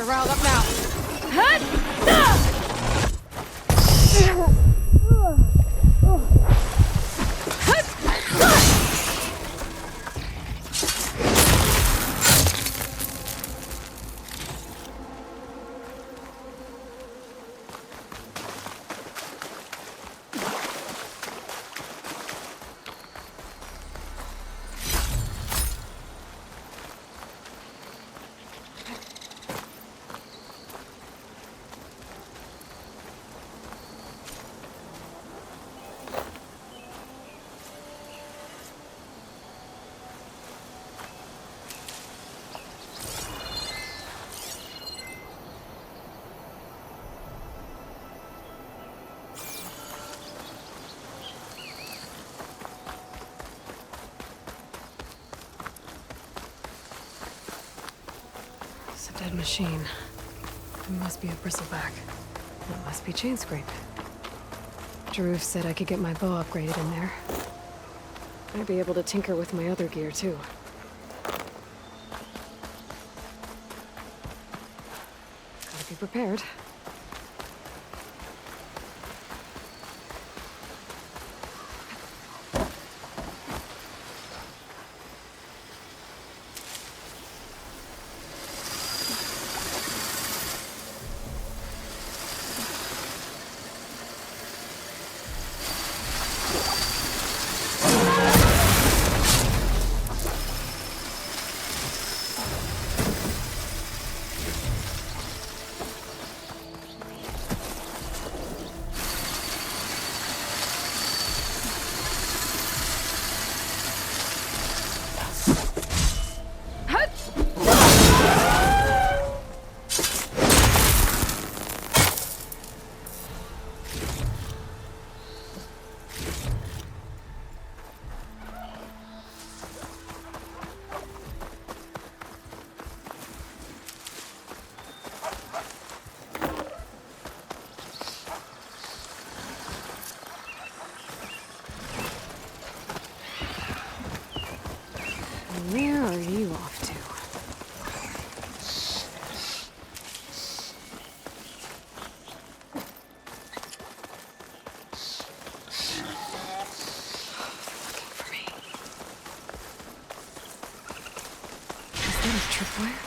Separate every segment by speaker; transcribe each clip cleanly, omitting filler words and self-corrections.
Speaker 1: riled up now.
Speaker 2: Dead machine. It must be a bristleback. It must be chain scrape. Jaruf said I could get my bow upgraded in there. I'd be able to tinker with my other gear, too. Gotta be prepared. Where are you off to? Looking for me. Is that a tripwire?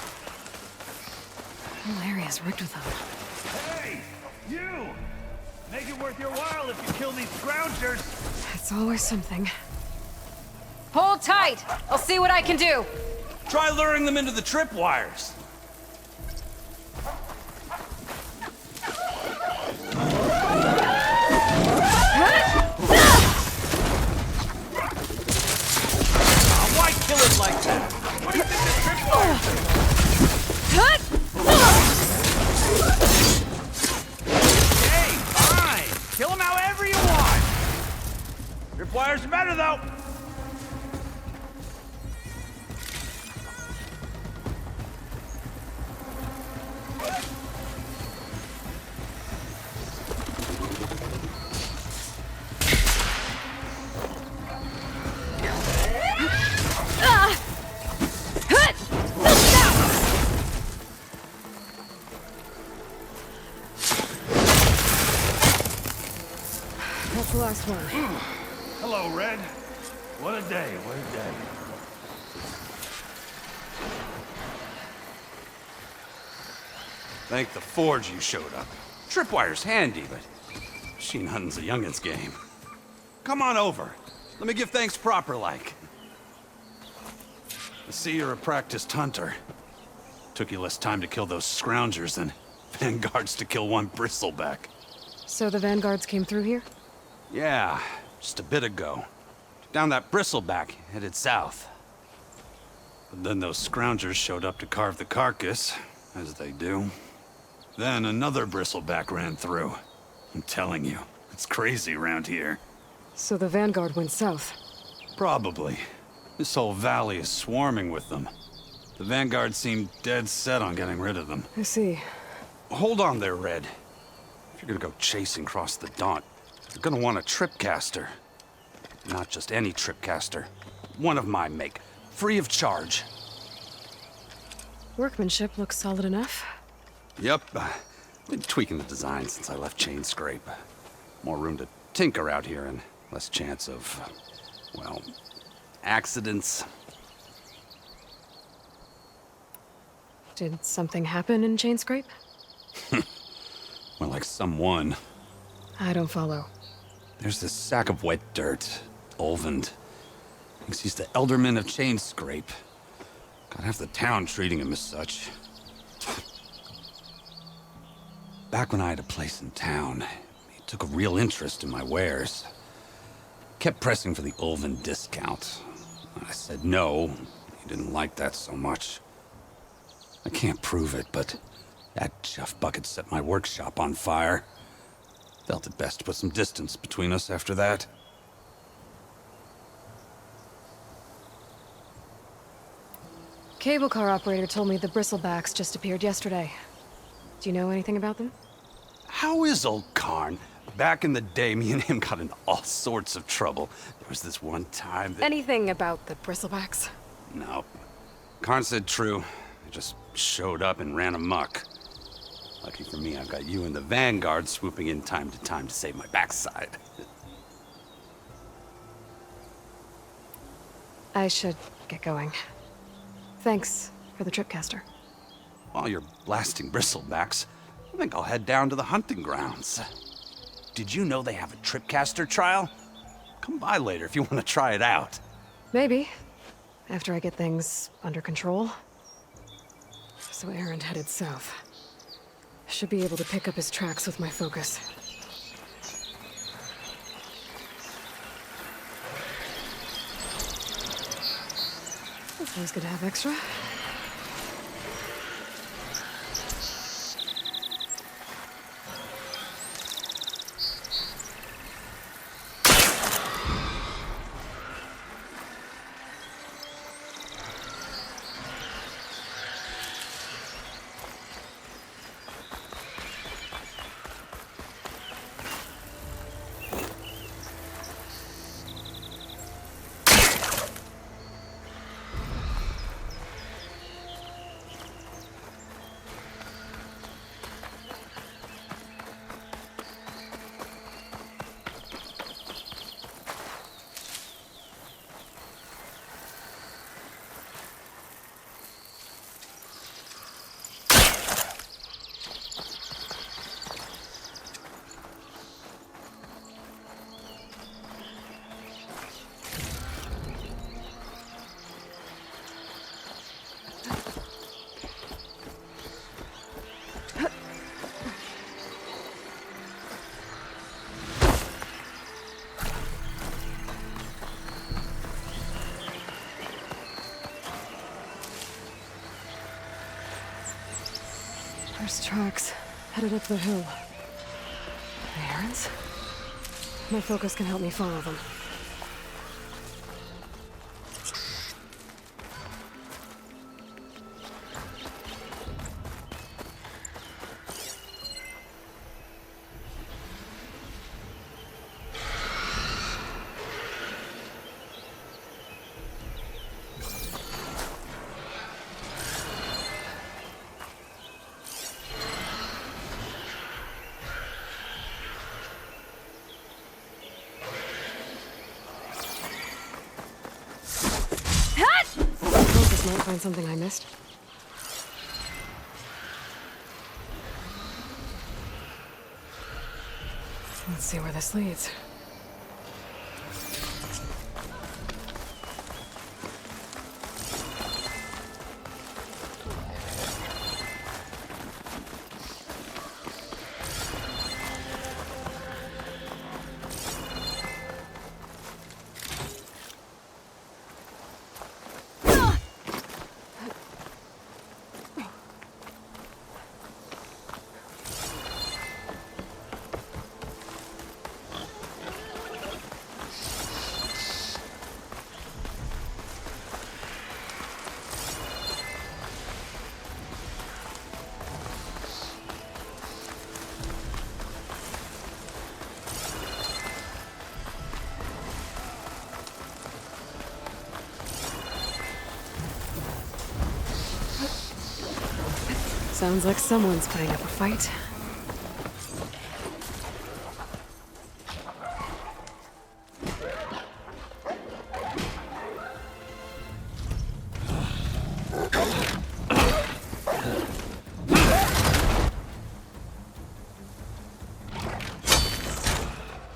Speaker 2: The whole area's rigged with them.
Speaker 3: Hey! You! Make it worth your while if you kill these scroungers!
Speaker 2: It's always something.
Speaker 1: Hold tight! I'll see what I can do!
Speaker 3: Try luring them into the tripwires. Why kill it like that? What do you think the tripwires are? Hey, fine! Kill them however you want! Tripwires are better, though!
Speaker 2: That's the last one.
Speaker 3: Hello, Red. What a day, what a day. Thank the Forge you showed up. Tripwire's handy, but machine hunting's a youngin's game. Come on over. Let me give thanks proper-like. I see you're a practiced hunter. Took you less time to kill those scroungers than vanguards to kill one bristleback.
Speaker 2: So the vanguards came through here?
Speaker 3: Yeah, just a bit ago. Down that bristleback, headed south. But then those scroungers showed up to carve the carcass, as they do. Then another bristleback ran through. I'm telling you, it's crazy around here.
Speaker 2: So the vanguard went south?
Speaker 3: Probably. This whole valley is swarming with them. The vanguard seemed dead set on getting rid of them.
Speaker 2: I see.
Speaker 3: Hold on there, Red. If you're gonna go chasing across the Daunt, you're gonna want a tripcaster. Not just any tripcaster. One of my make. Free of charge.
Speaker 2: Workmanship looks solid enough.
Speaker 3: Yep, been tweaking the design since I left Chain Scrape. More room to tinker out here and less chance of, well, accidents.
Speaker 2: Did something happen in Chain Scrape?
Speaker 3: Well, like someone.
Speaker 2: I don't follow.
Speaker 3: There's this sack of wet dirt, Olvend. Thinks he's the Elderman of Chain Scrape. Got half the town treating him as such. Back when I had a place in town, he took a real interest in my wares. Kept pressing for the Olvend discount. I said no. He didn't like that so much. I can't prove it, but that chuff bucket set my workshop on fire. Felt it best to put some distance between us after that.
Speaker 2: Cable car operator told me the bristlebacks just appeared yesterday. Do you know anything about them?
Speaker 3: How is old Karn? Back in the day, me and him got into all sorts of trouble. There was this one time that...
Speaker 2: Anything about the bristlebacks?
Speaker 3: No. Karn said true. I just showed up and ran amok. Lucky for me, I've got you and the Vanguard swooping in time to save my backside.
Speaker 2: I should get going. Thanks for the tripcaster.
Speaker 3: While you're blasting bristlebacks, I think I'll head down to the hunting grounds. Did you know they have a tripcaster trial? Come by later if you want to try it out.
Speaker 2: Maybe. After I get things under control. So Aaron headed south. Should be able to pick up his tracks with my focus. It's always good to have extra. There's tracks headed up the hill. The errands? My focus can help me follow them. Might find something I missed. Let's see where this leads. Sounds like someone's putting up a fight.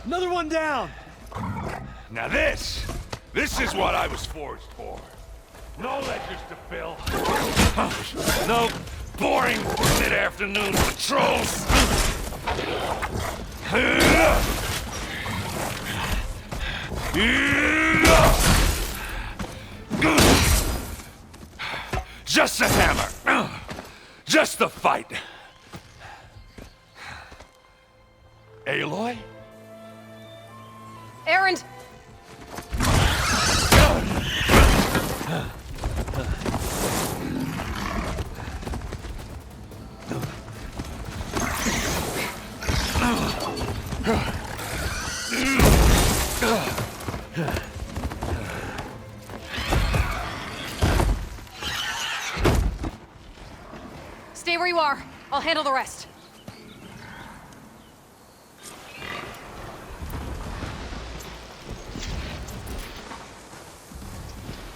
Speaker 4: Another one down!
Speaker 5: Now this is what I was forged for. No ledgers to fill. No boring mid-afternoon patrols. Just the hammer. Just the fight. Aloy?
Speaker 1: Erend! Stay where you are. I'll handle the rest.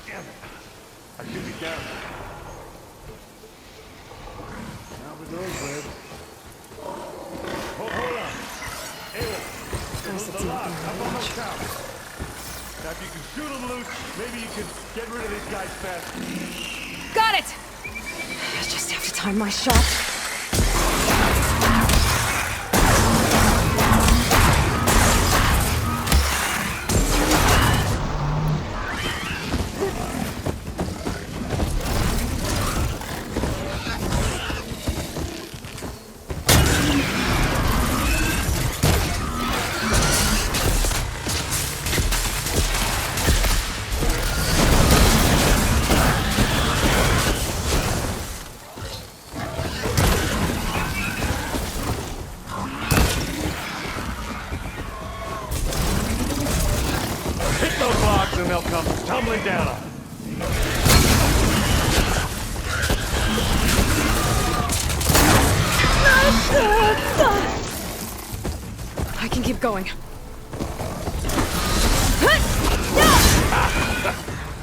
Speaker 5: Damn it. I should be down.
Speaker 4: Now with those ribs. Hold on. Aloy,
Speaker 2: Guess it's
Speaker 4: the
Speaker 2: not
Speaker 4: lock
Speaker 2: gonna
Speaker 4: up on my
Speaker 2: manage.
Speaker 4: tower. Now if you can shoot them loose, maybe you can get rid of these guys fast.
Speaker 1: Got it!
Speaker 2: I just have to time my shot.
Speaker 4: Hit those logs and they'll come tumbling down on them.
Speaker 2: I can keep going.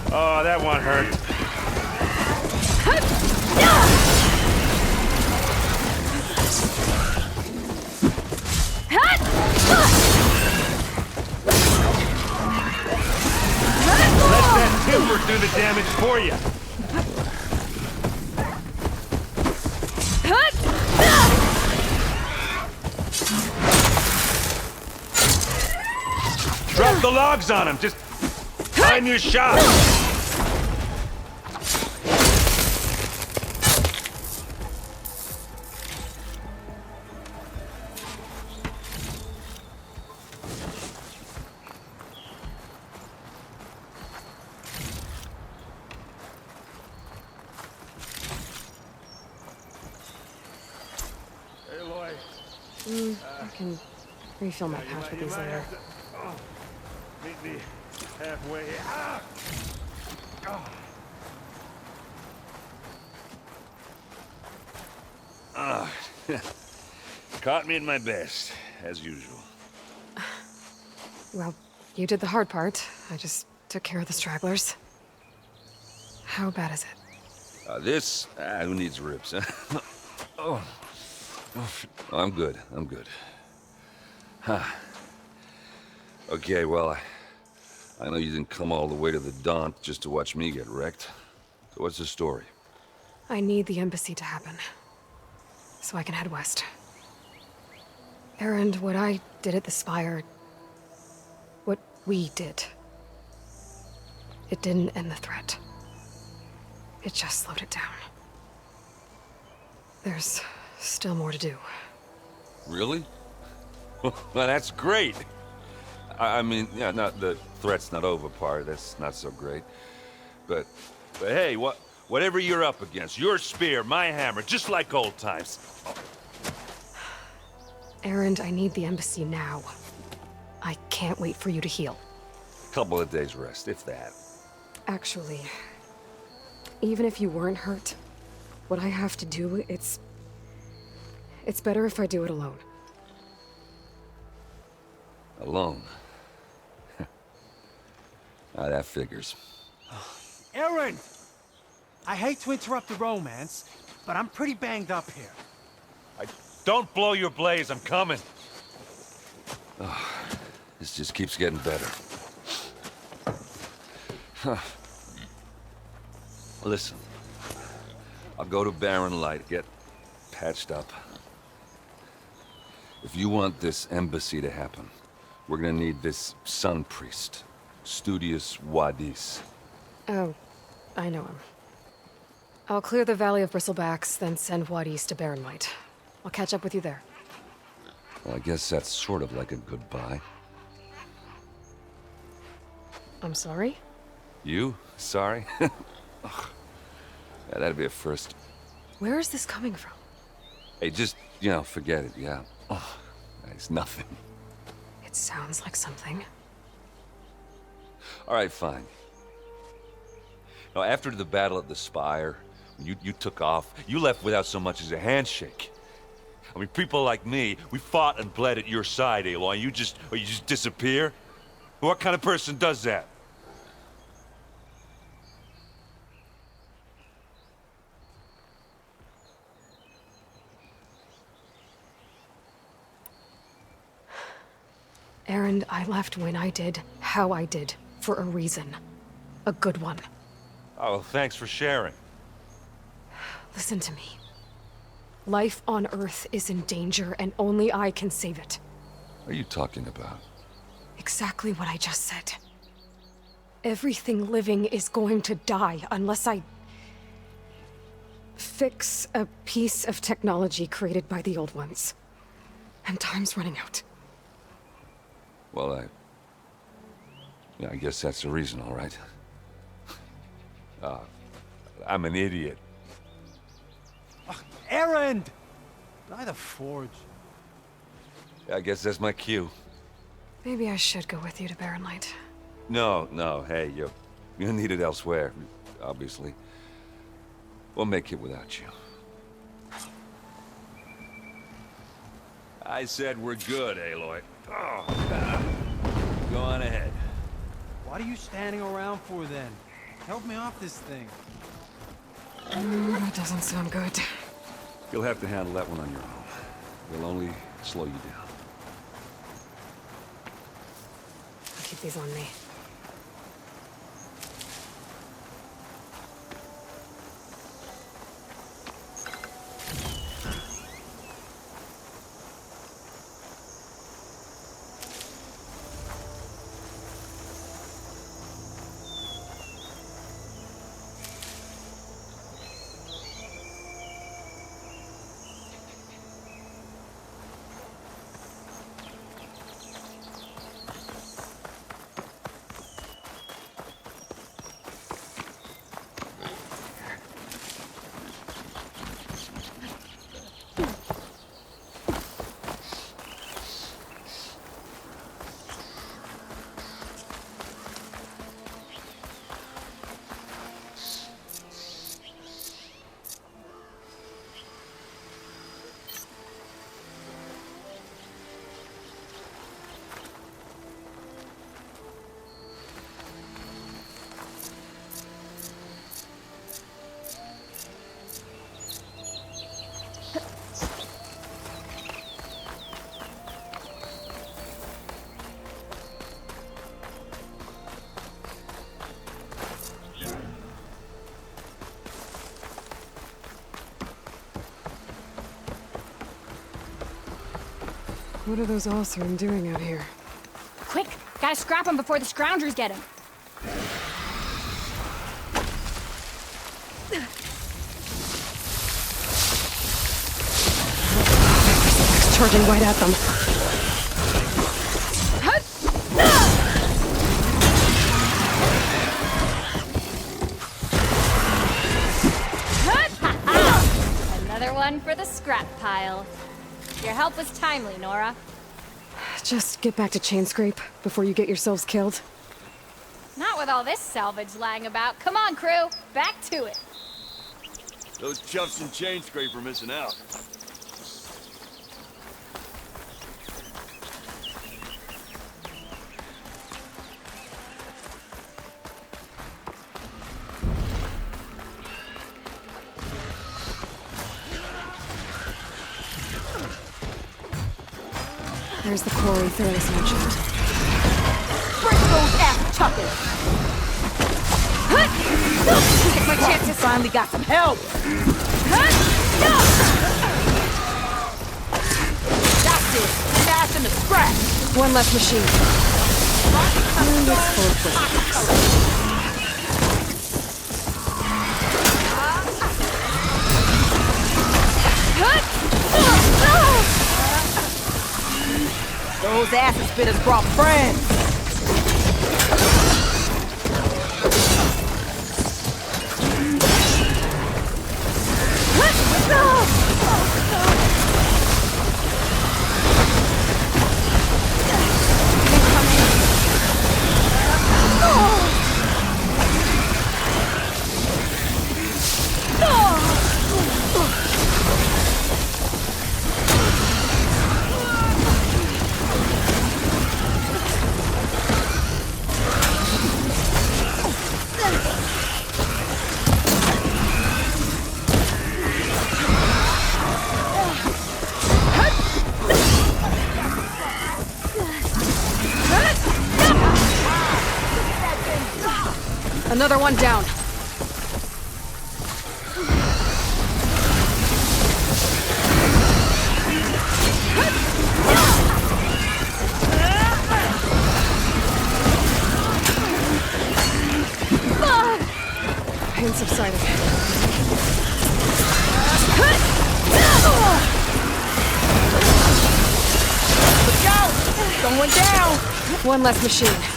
Speaker 5: Oh, that one hurt. Let that timber do the damage for you. Drop the logs on him. Just time your shot.
Speaker 4: Aloy,
Speaker 2: I can refill my pouch with
Speaker 4: you
Speaker 2: these
Speaker 4: might
Speaker 2: later.
Speaker 4: have to meet me halfway. Ah!
Speaker 5: Caught me at my best, as usual.
Speaker 2: Well, you did the hard part. I just took care of the stragglers. How bad is it?
Speaker 5: Who needs ribs? Huh? Oh, I'm good. I'm good. Huh. Okay, well, I know you didn't come all the way to the Daunt just to watch me get wrecked. So what's the story?
Speaker 2: I need the embassy to happen, so I can head west. Erend, what I did at the Spire, what we did, it didn't end the threat. It just slowed it down. There's still more to do.
Speaker 5: Really? Well, that's great. I mean, yeah, not the threat's not over part. That's not so great. But hey, whatever you're up against, your spear, my hammer, just like old times.
Speaker 2: Erend, I need the embassy now. I can't wait for you to heal.
Speaker 5: Couple of days rest, if that.
Speaker 2: Actually, even if you weren't hurt, what I have to do, it's It's better if I do it alone.
Speaker 5: Alone. That figures.
Speaker 6: Aaron! I hate to interrupt the romance, but I'm pretty banged up here.
Speaker 4: Don't blow your blaze, I'm coming.
Speaker 5: This just keeps getting better. Listen, I'll go to Barren Light, get patched up. If you want this embassy to happen, we're gonna need this sun priest, Studious Wadis.
Speaker 2: Oh, I know him. I'll clear the Valley of Bristlebacks, then send Wadis to Barren Light. I'll catch up with you there.
Speaker 5: Well, I guess that's sort of like a goodbye.
Speaker 2: I'm sorry?
Speaker 5: You? Sorry? Ugh. Yeah, that'd be a first.
Speaker 2: Where is this coming from?
Speaker 5: Hey, just, forget it, yeah. Oh, it's nothing.
Speaker 2: It sounds like something.
Speaker 5: All right, fine. Now, after the battle at the Spire, when you took off, you left without so much as a handshake. I mean, people like me, we fought and bled at your side, Aloy, and you just disappear? What kind of person does that?
Speaker 2: Aaron, I left when I did, how I did, for a reason. A good one.
Speaker 4: Oh, well, thanks for sharing.
Speaker 2: Listen to me. Life on Earth is in danger, and only I can save it.
Speaker 5: What are you talking about?
Speaker 2: Exactly what I just said. Everything living is going to die unless I fix a piece of technology created by the old ones. And time's running out.
Speaker 5: Well, I guess that's the reason, all right.
Speaker 4: I'm an idiot.
Speaker 6: Aaron! By the forge.
Speaker 5: I guess that's my cue.
Speaker 2: Maybe I should go with you to Barren Light.
Speaker 5: No, hey, you're needed elsewhere, obviously. We'll make it without you. I said we're good, Aloy. Oh, go on ahead.
Speaker 6: What are you standing around for then? Help me off this thing.
Speaker 2: That doesn't sound good.
Speaker 5: You'll have to handle that one on your own. We'll only slow you down.
Speaker 2: I'll keep these on me. What are those Allsern doing out here?
Speaker 1: Quick! Gotta scrap him before the scroungers get him.
Speaker 2: Charging right at them.
Speaker 1: Another one for the scrap pile. Your help was timely, Nora.
Speaker 2: Just get back to Chainscrape before you get yourselves killed.
Speaker 1: Not with all this salvage lying about. Come on, crew. Back to it.
Speaker 7: Those chuffs in Chainscrape are missing out.
Speaker 2: There's the quarry Theros mentioned.
Speaker 7: Break those ass chuckers! Take my chances. Finally got some help. That's it. Fast in the scrap.
Speaker 2: One less machine. And it's full of bricks.
Speaker 7: Those acid spitters brought friends.
Speaker 2: Another one down. Pain subsided.
Speaker 7: Look out! Someone down!
Speaker 2: One less machine.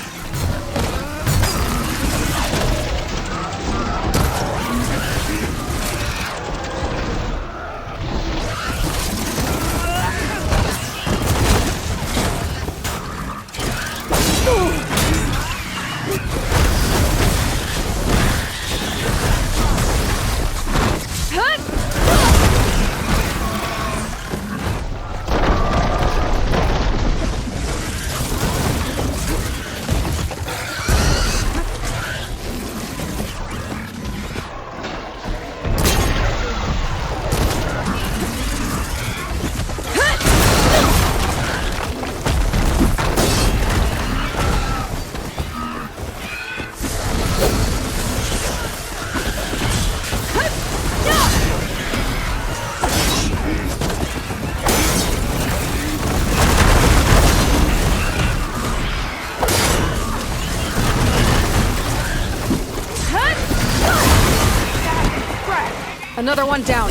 Speaker 2: Another one down.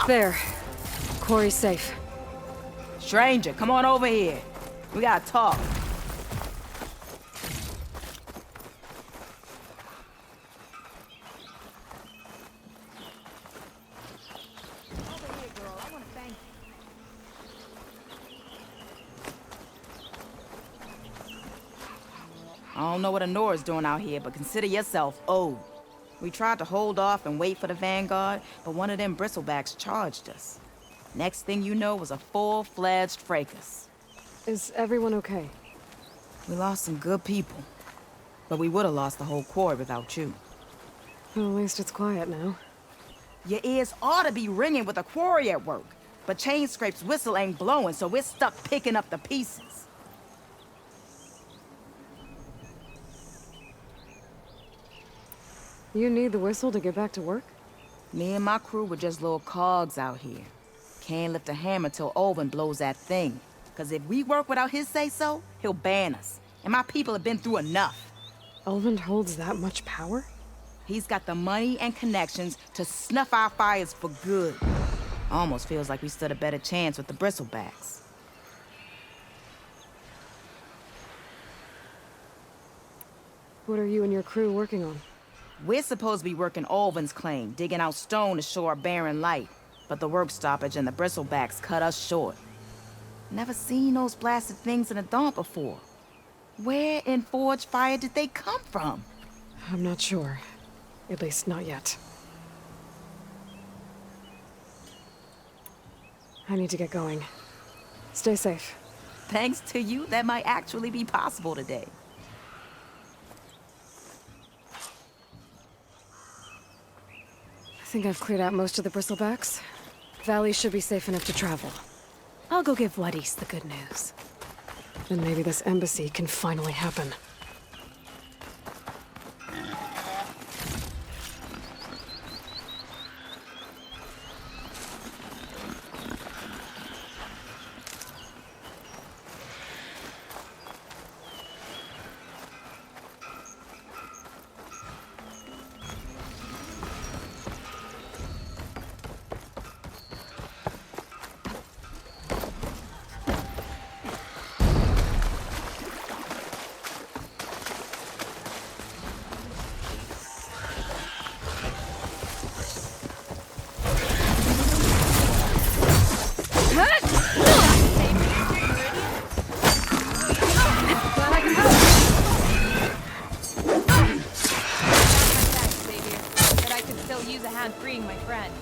Speaker 2: There. Quarry's safe.
Speaker 7: Stranger, come on over here. We gotta talk. I don't know what Honora's doing out here, but consider yourself owed. We tried to hold off and wait for the Vanguard, but one of them bristlebacks charged us. Next thing you know was a full-fledged fracas.
Speaker 2: Is everyone okay?
Speaker 7: We lost some good people, but we would have lost the whole quarry without you.
Speaker 2: Well, at least it's quiet now.
Speaker 7: Your ears ought to be ringing with a quarry at work, but Chain Scrape's whistle ain't blowing, so we're stuck picking up the pieces.
Speaker 2: You need the whistle to get back to work?
Speaker 7: Me and my crew were just little cogs out here. Can't lift a hammer till Owen blows that thing. Cause if we work without his say-so, he'll ban us. And my people have been through enough.
Speaker 2: Elvin holds that much power?
Speaker 7: He's got the money and connections to snuff our fires for good. Almost feels like we stood a better chance with the bristlebacks.
Speaker 2: What are you and your crew working on?
Speaker 7: We're supposed to be working Alvin's claim, digging out stone to show our barren light. But the work stoppage and the bristlebacks cut us short. Never seen those blasted things in a dump before. Where in Forge Fire did they come from?
Speaker 2: I'm not sure. At least not yet. I need to get going. Stay safe.
Speaker 7: Thanks to you, that might actually be possible today.
Speaker 2: I think I've cleared out most of the bristlebacks. Valley should be safe enough to travel. I'll go give Wadis the good news. Then maybe this embassy can finally happen.
Speaker 1: Freeing my friend.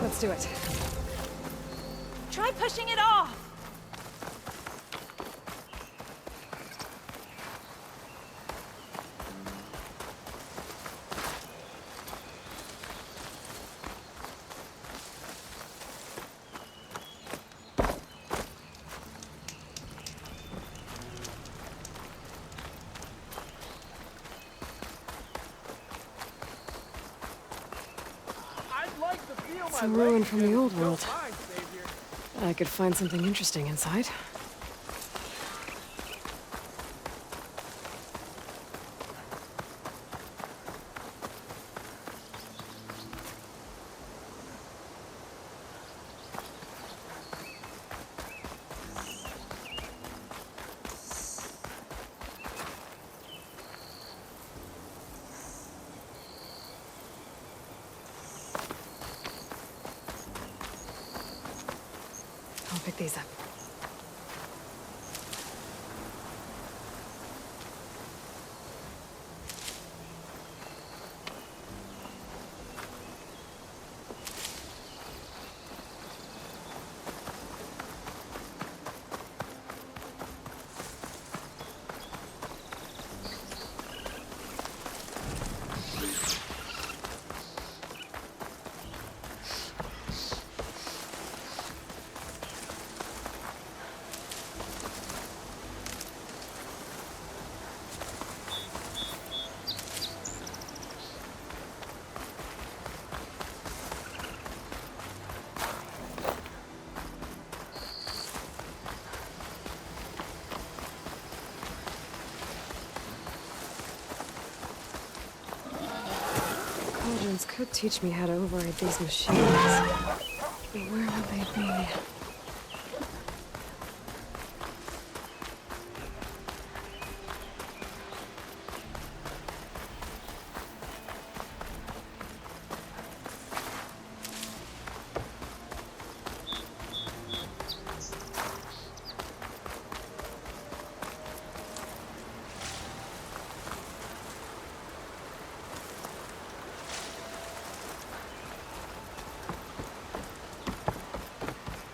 Speaker 2: Let's do it.
Speaker 1: Try pushing it off!
Speaker 2: It's a ruin from the old world. I could find something interesting inside. I'll pick these up. Cauldrons could teach me how to override these machines. But where would they be?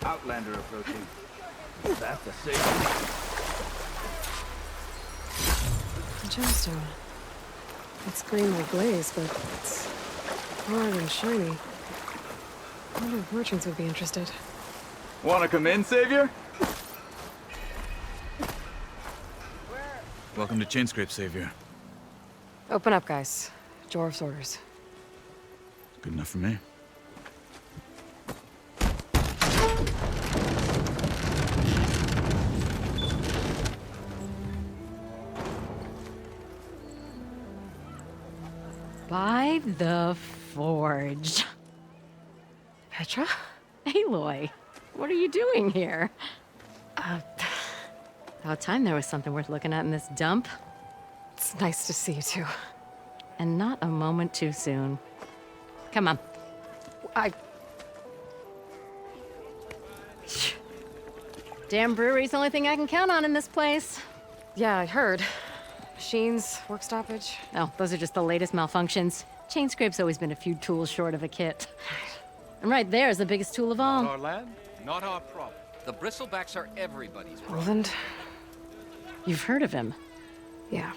Speaker 8: Outlander approaching. That's a safe.
Speaker 2: Gemstone. It's green like glaze, but it's hard and shiny. I wonder if merchants would be interested.
Speaker 8: Wanna come in, Savior?
Speaker 9: Welcome to Chainscrape, Savior.
Speaker 2: Open up, guys. Dwarf's orders.
Speaker 9: Good enough for me.
Speaker 10: By the Forge.
Speaker 2: Petra?
Speaker 10: Aloy, what are you doing here? About time there was something worth looking at in this dump.
Speaker 2: It's nice to see you too.
Speaker 10: And not a moment too soon. Come on. Damn brewery's the only thing I can count on in this place.
Speaker 2: Yeah, I heard. Machines, work stoppage.
Speaker 10: Oh, those are just the latest malfunctions. Chain scrape's always been a few tools short of a kit. And right there is the biggest tool of all.
Speaker 4: Our land, not our problem.
Speaker 11: The bristlebacks are everybody's problem.
Speaker 2: Roland?
Speaker 10: You've heard of him,
Speaker 2: Yeah.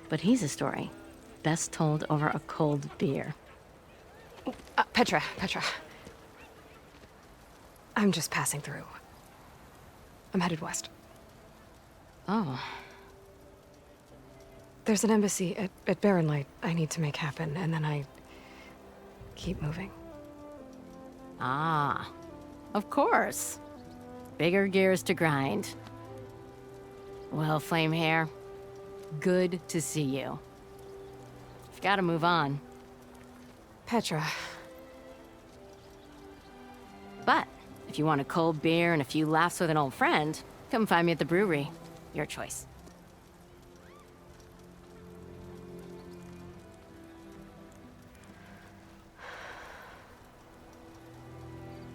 Speaker 10: but he's a story best told over a cold beer.
Speaker 2: Petra. I'm just passing through. I'm headed west.
Speaker 10: Oh,
Speaker 2: There's an embassy at Barrenlight I need to make happen, and then I keep moving.
Speaker 10: ah, of course. Bigger gears to grind. Well, Flamehair, good to see you. You've got to move on.
Speaker 2: Petra,
Speaker 10: But if you want a cold beer and a few laughs with an old friend, come find me at the brewery. Your choice.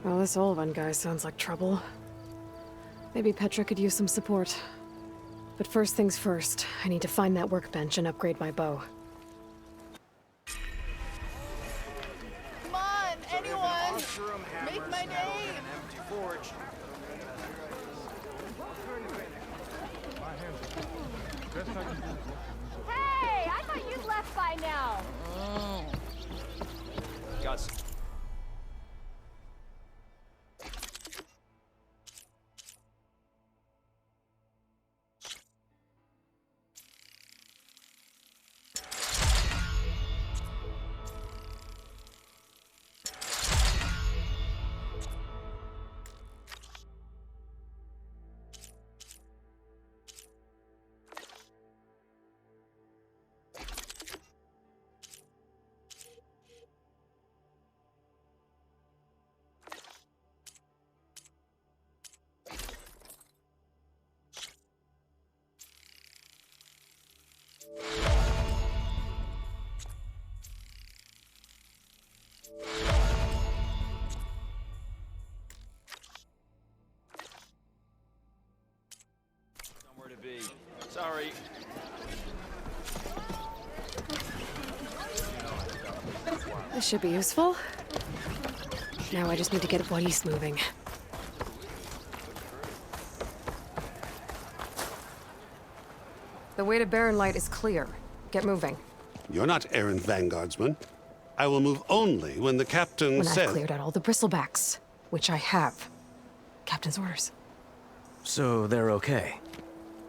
Speaker 2: well, this old one guy sounds like trouble. Maybe Petra could use some support. But first things first, I need to find that workbench and upgrade my bow.
Speaker 7: Come on, anyone! Make my day!
Speaker 1: Hey, I thought you'd left by now.
Speaker 11: Guys, somewhere to be. Sorry.
Speaker 2: This should be useful. Now I just need to get Weiss moving. The way to Barrenlight is clear. Get moving.
Speaker 12: You're not errant vanguardsman. I will move only when the captain
Speaker 2: When
Speaker 12: says...
Speaker 2: I've cleared out all the bristlebacks, which I have. Captain's orders.
Speaker 11: So they're okay.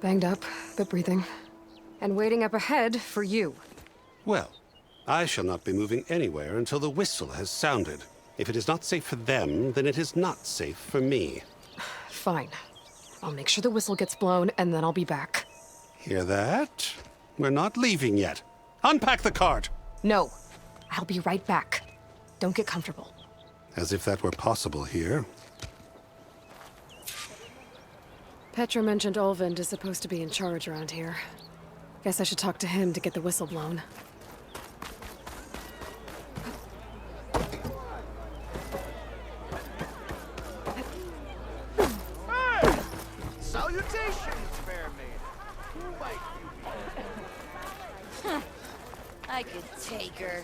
Speaker 2: Banged up, but breathing. And waiting up ahead for you.
Speaker 12: Well, I shall not be moving anywhere until the whistle has sounded. If it is not safe for them, then it is not safe for me.
Speaker 2: Fine. I'll make sure the whistle gets blown, and then I'll be back.
Speaker 12: Hear that? We're not leaving yet. Unpack the cart!
Speaker 2: No. I'll be right back. Don't get comfortable.
Speaker 12: As if that were possible here.
Speaker 2: Petra mentioned Olvind is supposed to be in charge around here. Guess I should talk to him to get the whistle blown.
Speaker 6: Salutations, fair maid. Who might you be?
Speaker 1: I could take her.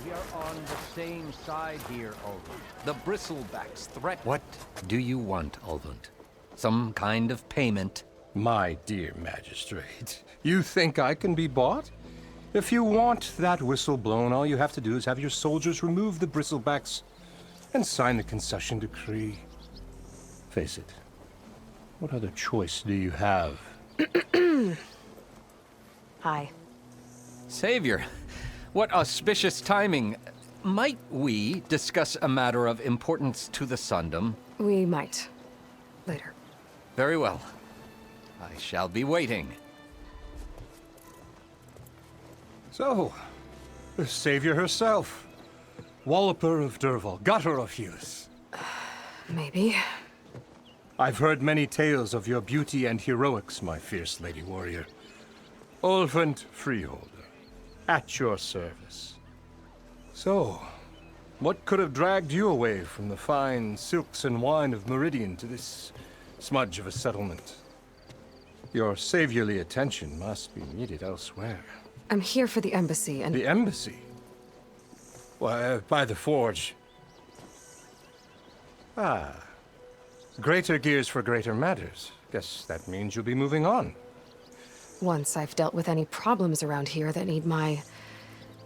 Speaker 13: We are on the same side here, Olvind.
Speaker 11: The bristlebacks threat. What do you want, Olvind? Some kind of payment?
Speaker 14: My dear magistrate, you think I can be bought? If you want that whistle blown, all you have to do is have your soldiers remove the bristlebacks and sign the concession decree. Face it, what other choice do you have?
Speaker 2: Hi.
Speaker 11: Savior, what auspicious timing. Might we discuss a matter of importance to the Sundom?
Speaker 2: We might. Later.
Speaker 11: Very well. I shall be waiting.
Speaker 14: So, the savior herself, Walloper of Derval, gutter of youth.
Speaker 2: Maybe.
Speaker 14: I've heard many tales of your beauty and heroics, my fierce lady warrior. Olvent Freeholder, at your service. So, what could have dragged you away from the fine silks and wine of Meridian to this smudge of a settlement? Your saviorly attention must be needed elsewhere.
Speaker 2: I'm here for the embassy and...
Speaker 14: The embassy? Why, by the forge. Ah. Greater gears for greater matters. Guess that means you'll be moving on.
Speaker 2: Once I've dealt with any problems around here that need my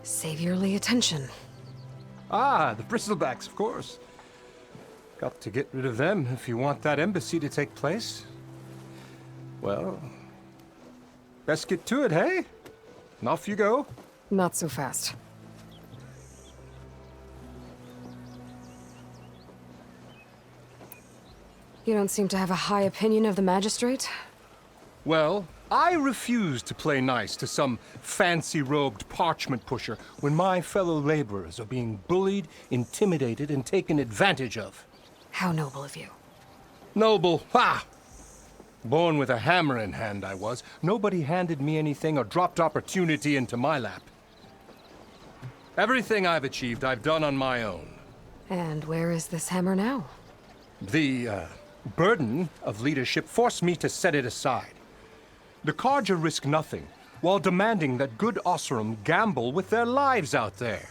Speaker 2: saviorly attention.
Speaker 14: Ah, the bristlebacks, of course. Got to get rid of them if you want that embassy to take place. Well, best get to it, hey? And off you go.
Speaker 2: Not so fast. You don't seem to have a high opinion of the magistrate?
Speaker 14: Well, I refuse to play nice to some fancy-robed parchment pusher when my fellow laborers are being bullied, intimidated, and taken advantage of.
Speaker 2: How noble of you.
Speaker 14: Noble? Ha! Born with a hammer in hand, I was. Nobody handed me anything or dropped opportunity into my lap. Everything I've achieved, I've done on my own.
Speaker 2: And where is this hammer now?
Speaker 14: The, burden of leadership forced me to set it aside. The Carja risk nothing, while demanding that good Osseram gamble with their lives out there.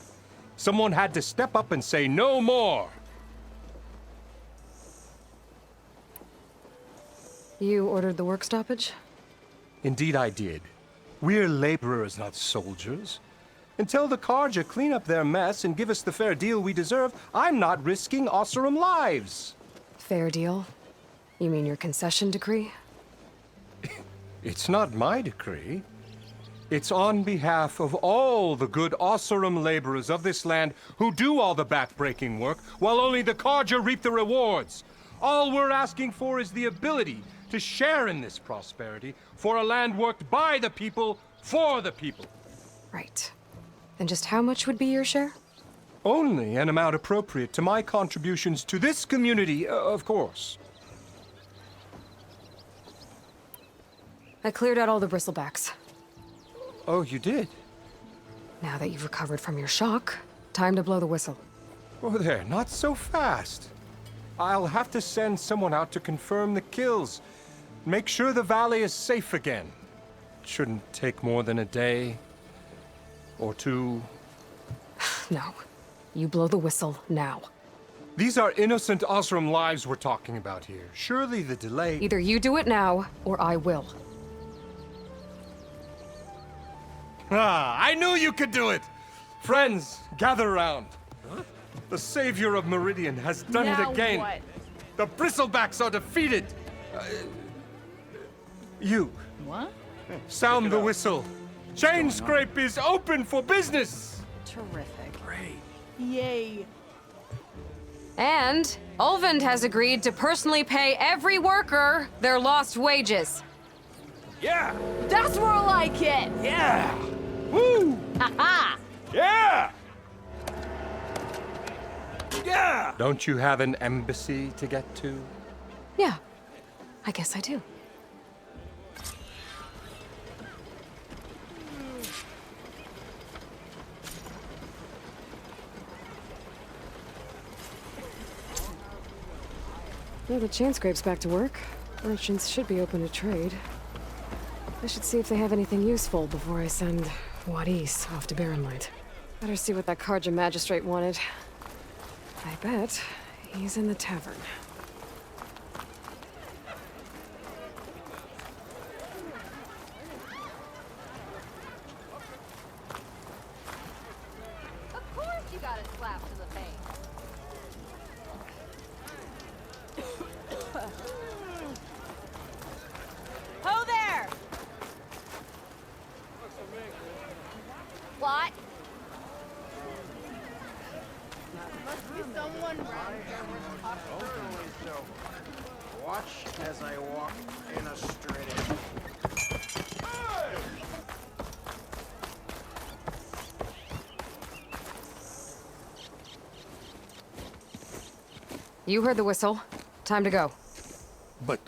Speaker 14: Someone had to step up and say no more.
Speaker 2: You ordered the work stoppage?
Speaker 14: Indeed I did. We're laborers, not soldiers. Until the Carja clean up their mess and give us the fair deal we deserve, I'm not risking Osseram lives.
Speaker 2: Fair deal? You mean your concession decree?
Speaker 14: It's not my decree. It's on behalf of all the good Osseram laborers of this land who do all the back-breaking work, while only the Carja reap the rewards. All we're asking for is the ability to share in this prosperity for a land worked by the people, for the people.
Speaker 2: Right. And just how much would be your share?
Speaker 14: Only an amount appropriate to my contributions to this community, of course.
Speaker 2: I cleared out all the bristlebacks.
Speaker 14: Oh, you did?
Speaker 2: Now that you've recovered from your shock, time to blow the whistle.
Speaker 14: Oh, there, not so fast. I'll have to send someone out to confirm the kills. Make sure the valley is safe again. Shouldn't take more than a day. Or two.
Speaker 2: No. You blow the whistle now.
Speaker 14: These are innocent Osseram lives we're talking about here. Surely the delay...
Speaker 2: Either you do it now, or I will.
Speaker 14: Ah, I knew you could do it! Friends, gather around. Huh? The savior of Meridian has done it again.
Speaker 7: What?
Speaker 14: The bristlebacks are defeated. You.
Speaker 7: What?
Speaker 14: Sound the whistle. Chain Scrape is open for business.
Speaker 7: Terrific. Great. Yay.
Speaker 2: And Olvend has agreed to personally pay every worker their lost wages.
Speaker 8: Yeah!
Speaker 7: That's more like it!
Speaker 8: Yeah! Woo!
Speaker 7: Ha-ha!
Speaker 8: Yeah! Yeah!
Speaker 14: Don't you have an embassy to get to?
Speaker 2: Yeah, I guess I do. Well, the chain scrape's back to work. Merchants should be open to trade. I should see if they have anything useful before I send Wadis off to Barrenlight. Better see what that Carja magistrate wanted. I bet he's in the tavern.
Speaker 1: Of course you got a slap to the face.
Speaker 7: Ho there!
Speaker 1: What?
Speaker 6: Must be someone around here. Watch as I walk in a straight.
Speaker 2: You heard the whistle. Time to go.
Speaker 12: But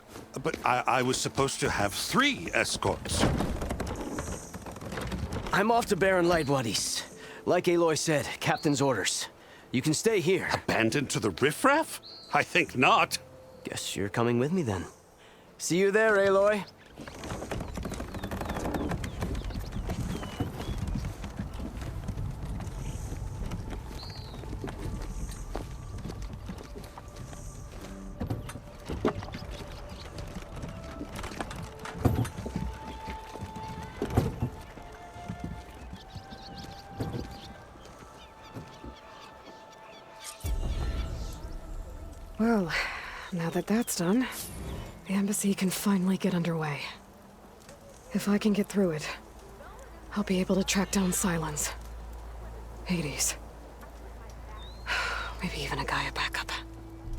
Speaker 12: I was supposed to have 3 escorts.
Speaker 15: I'm off to Barren Light Wadis. Like Aloy said, Captain's orders. You can stay here.
Speaker 12: Abandoned to the riffraff? I think not.
Speaker 15: Guess you're coming with me then. See you there, Aloy.
Speaker 2: Well, now that that's done, the embassy can finally get underway. If I can get through it, I'll be able to track down Silence. Hades. Maybe even a Gaia backup.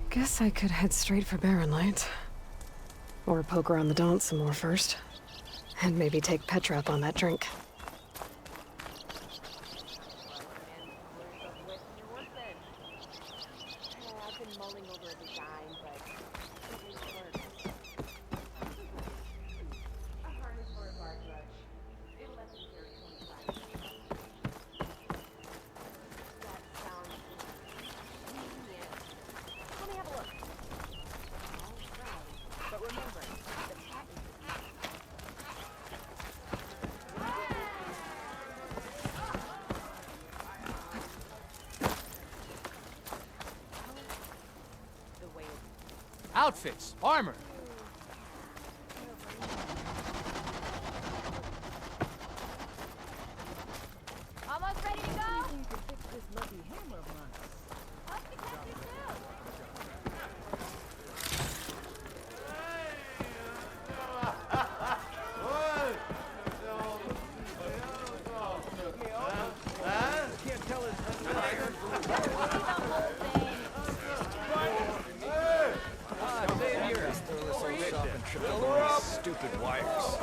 Speaker 2: Guess I could head straight for Barren Light. Or poke around the Daunt some more first. And maybe take Petra up on that drink.
Speaker 13: Outfits, armor.
Speaker 1: Almost ready to go?
Speaker 13: Stupid wires.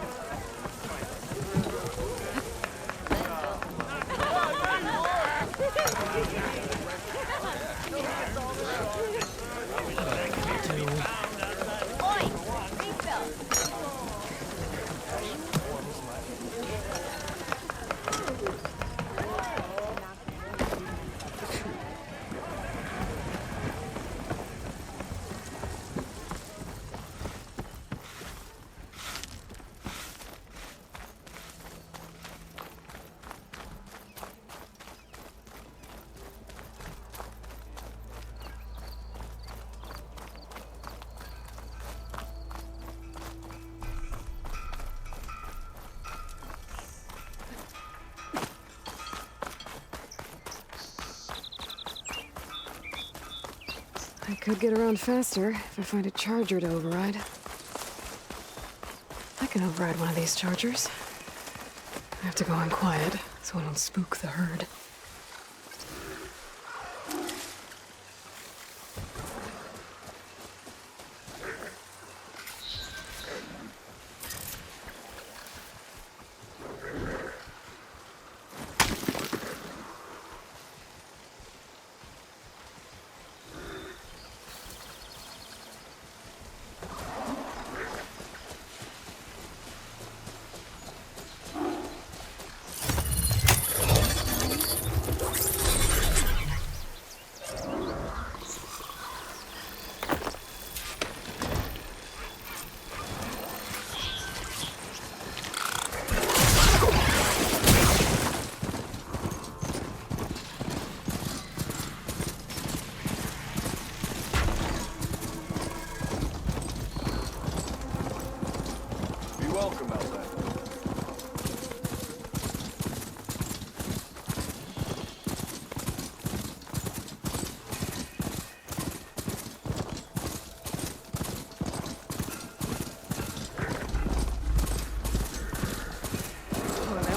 Speaker 2: I could get around faster if I find a charger to override. I can override one of these chargers. I have to go in quiet so I don't spook the herd.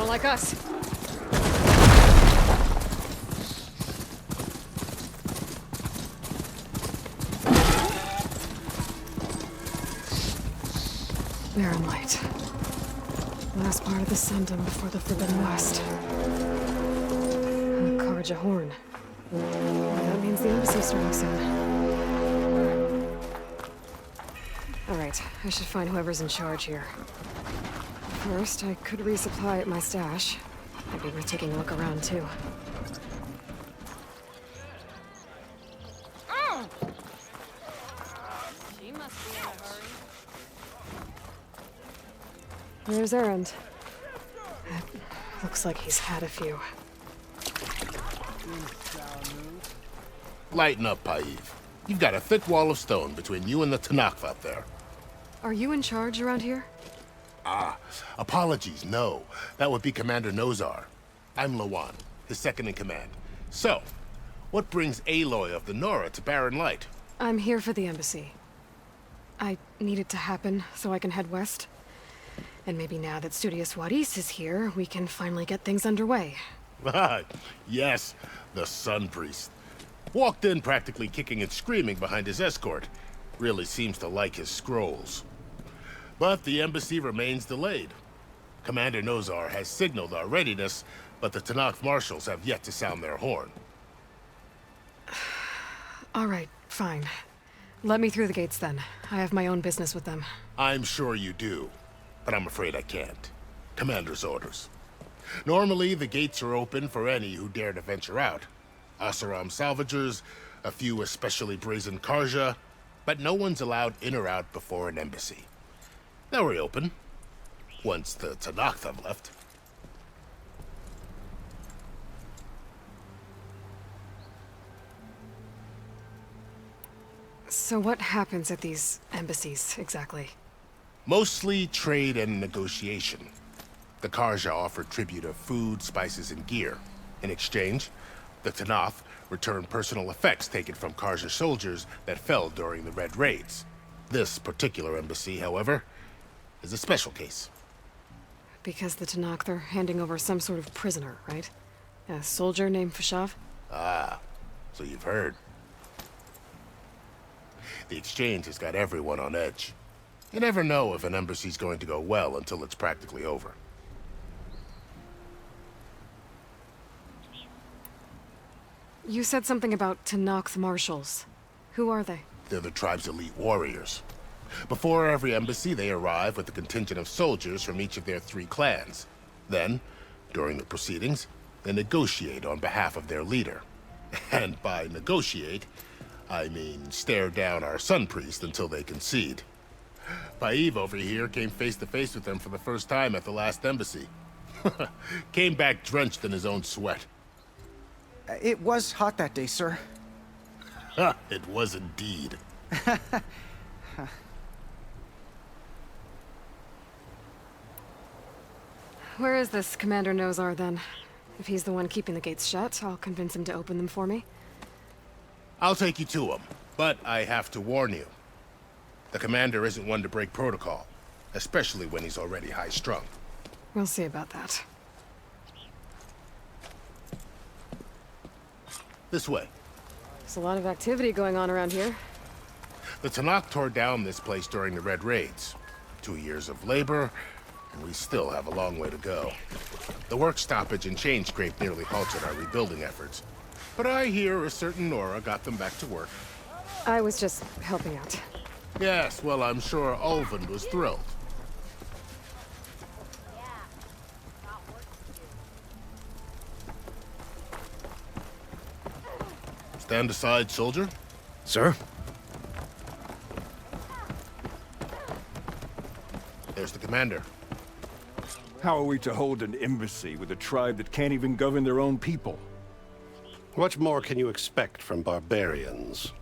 Speaker 2: Like us. Barren Light. Last part of the Sundom before the Forbidden West. And a Karja horn. That means the embassy's starting soon. Alright, I should find whoever's in charge here. First, I could resupply at my stash. Maybe worth taking a look around, too.
Speaker 1: She must be in a hurry.
Speaker 2: There's Erend. Looks like he's had a few.
Speaker 16: Lighten up, Paiv. You've got a thick wall of stone between you and the Tanakh out there.
Speaker 2: Are you in charge around here?
Speaker 16: Ah, apologies, no. That would be Commander Nozar. I'm Lawan, his second in command. So, what brings Aloy of the Nora to Barren Light?
Speaker 2: I'm here for the embassy. I need it to happen so I can head west. And maybe now that Studious Wadis is here, we can finally get things underway.
Speaker 16: Yes, the Sun Priest. Walked in practically kicking and screaming behind his escort. Really seems to like his scrolls. But the embassy remains delayed. Commander Nozar has signaled our readiness, but the Tanakh marshals have yet to sound their horn.
Speaker 2: All right, fine. Let me through the gates then. I have my own business with them.
Speaker 16: I'm sure you do, but I'm afraid I can't. Commander's orders. Normally, the gates are open for any who dare to venture out. Asaram salvagers, a few especially brazen Karja, but no one's allowed in or out before an embassy. They'll reopen, once the Tanakh have left.
Speaker 2: So what happens at these embassies, exactly?
Speaker 16: Mostly trade and negotiation. The Karja offer tribute of food, spices, and gear. In exchange, the Tanakh return personal effects taken from Karja soldiers that fell during the Red Raids. This particular embassy, however, is a special case.
Speaker 2: Because the Tanakh, they're handing over some sort of prisoner, right? A soldier named Fashav?
Speaker 16: Ah, so you've heard. The exchange has got everyone on edge. You never know if an embassy's going to go well until it's practically over.
Speaker 2: You said something about Tanakh marshals. Who are they?
Speaker 16: They're the tribe's elite warriors. Before every embassy, they arrive with a contingent of soldiers from each of their 3 clans. Then, during the proceedings, they negotiate on behalf of their leader. And by negotiate, I mean stare down our Sun Priest until they concede. Paiv over here came face to face with them for the first time at the last embassy. Came back drenched in his own sweat.
Speaker 17: It was hot that day, sir.
Speaker 16: It was indeed.
Speaker 2: Where is this Commander Nozar, then? If he's the one keeping the gates shut, I'll convince him to open them for me.
Speaker 16: I'll take you to him, but I have to warn you. The commander isn't one to break protocol, especially when he's already high-strung.
Speaker 2: We'll see about that.
Speaker 16: This way.
Speaker 2: There's a lot of activity going on around here.
Speaker 16: The Tanakh tore down this place during the Red Raids. 2 years of labor, and we still have a long way to go. The work stoppage and chain scrape nearly halted our rebuilding efforts. But I hear a certain Nora got them back to work.
Speaker 2: I was just helping out.
Speaker 16: Yes, well, I'm sure Ulvin was thrilled. Stand aside, soldier.
Speaker 9: Sir?
Speaker 16: There's the commander.
Speaker 8: How are we to hold an embassy with a tribe that can't even govern their own people?
Speaker 12: What more can you expect from barbarians?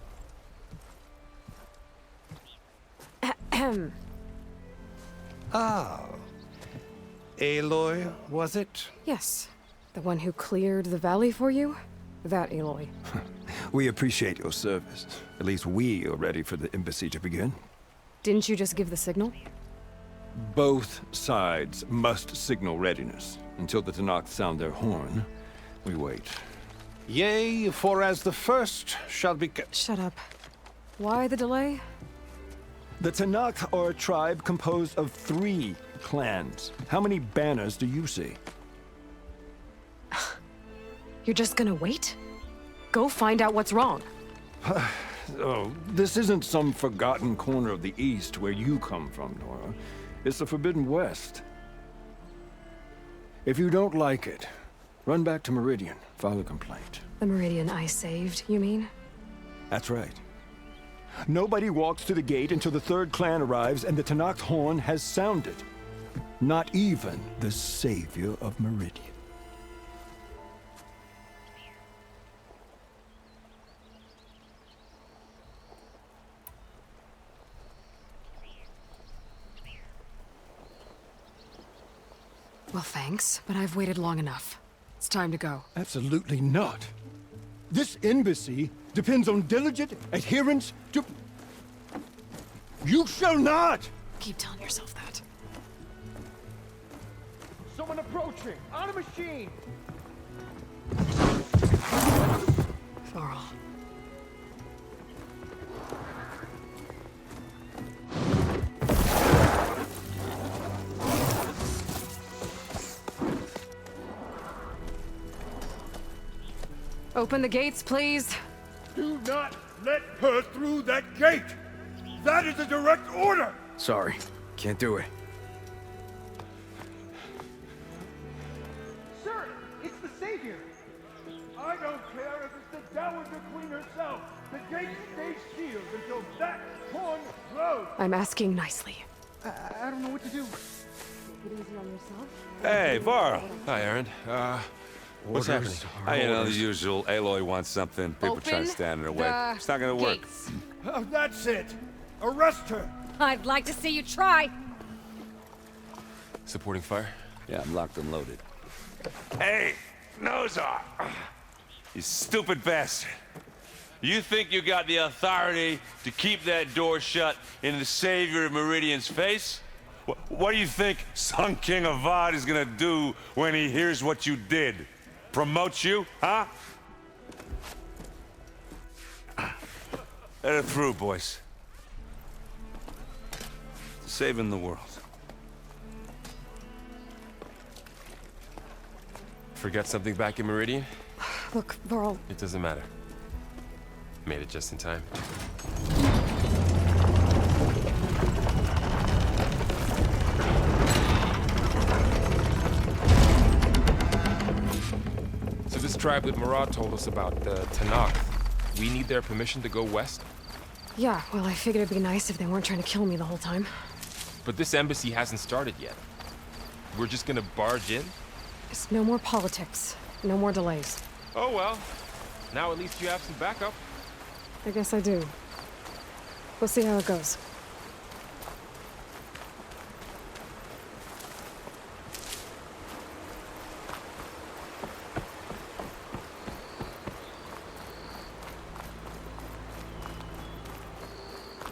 Speaker 12: Ah. Aloy, was it?
Speaker 2: Yes. The one who cleared the valley for you? That Aloy.
Speaker 8: We appreciate your service. At least we are ready for the embassy to begin.
Speaker 2: Didn't you just give the signal?
Speaker 8: Both sides must signal readiness. Until the Tanakh sound their horn, we wait.
Speaker 12: Yea, for as the first shall be...
Speaker 2: Shut up. Why the delay?
Speaker 8: The Tanakh are a tribe composed of 3 clans. How many banners do you see?
Speaker 2: You're just gonna wait? Go find out what's wrong.
Speaker 8: Oh, this isn't some forgotten corner of the East where you come from, Nora. It's the Forbidden West. If you don't like it, Run back to Meridian, file a complaint.
Speaker 2: The Meridian I saved, you mean?
Speaker 8: That's right. Nobody walks to the gate until the third clan arrives and the Tanakh horn has sounded. Not even the savior of Meridian.
Speaker 2: Well, thanks, but I've waited long enough. It's time to go.
Speaker 8: Absolutely not. This embassy depends on diligent adherence to... You shall not!
Speaker 2: Keep telling yourself that.
Speaker 14: Someone approaching! On a machine!
Speaker 2: Varl. Open the gates, please.
Speaker 8: Do not let her through that gate! That is a direct order!
Speaker 15: Sorry, can't do it.
Speaker 14: Sir, it's the Savior!
Speaker 8: I don't care if it's the Dowager Queen herself! The gate stays sealed until that horn blows!
Speaker 2: I'm asking nicely.
Speaker 14: I don't know what to do.
Speaker 2: Take it easy on yourself.
Speaker 5: Hey, Varl.
Speaker 4: Hi, Aaron. What's happening?
Speaker 5: You know, the usual. Aloy wants something. People try to stand in her way. It's not gonna work.
Speaker 8: Oh, that's it! Arrest her!
Speaker 1: I'd like to see you try.
Speaker 4: Supporting fire?
Speaker 5: Yeah, I'm locked and loaded. Hey, Nozar! You stupid bastard. You think you got the authority to keep that door shut in the savior of Meridian's face? What do you think Sun King Avad is gonna do when he hears what you did? Promote you, huh? Let her through, boys. Saving the world.
Speaker 4: Forgot something back in Meridian?
Speaker 2: Look, Varl.
Speaker 4: It doesn't matter. Made it just in time. So this tribe that Murad told us about, the Tanakh, we need their permission to go west?
Speaker 2: Yeah, well, I figured it'd be nice if they weren't trying to kill me the whole time.
Speaker 4: But this embassy hasn't started yet. We're just gonna barge in?
Speaker 2: Just no more politics. No more delays.
Speaker 4: Oh well. Now at least you have some backup.
Speaker 2: I guess I do. We'll see how it goes.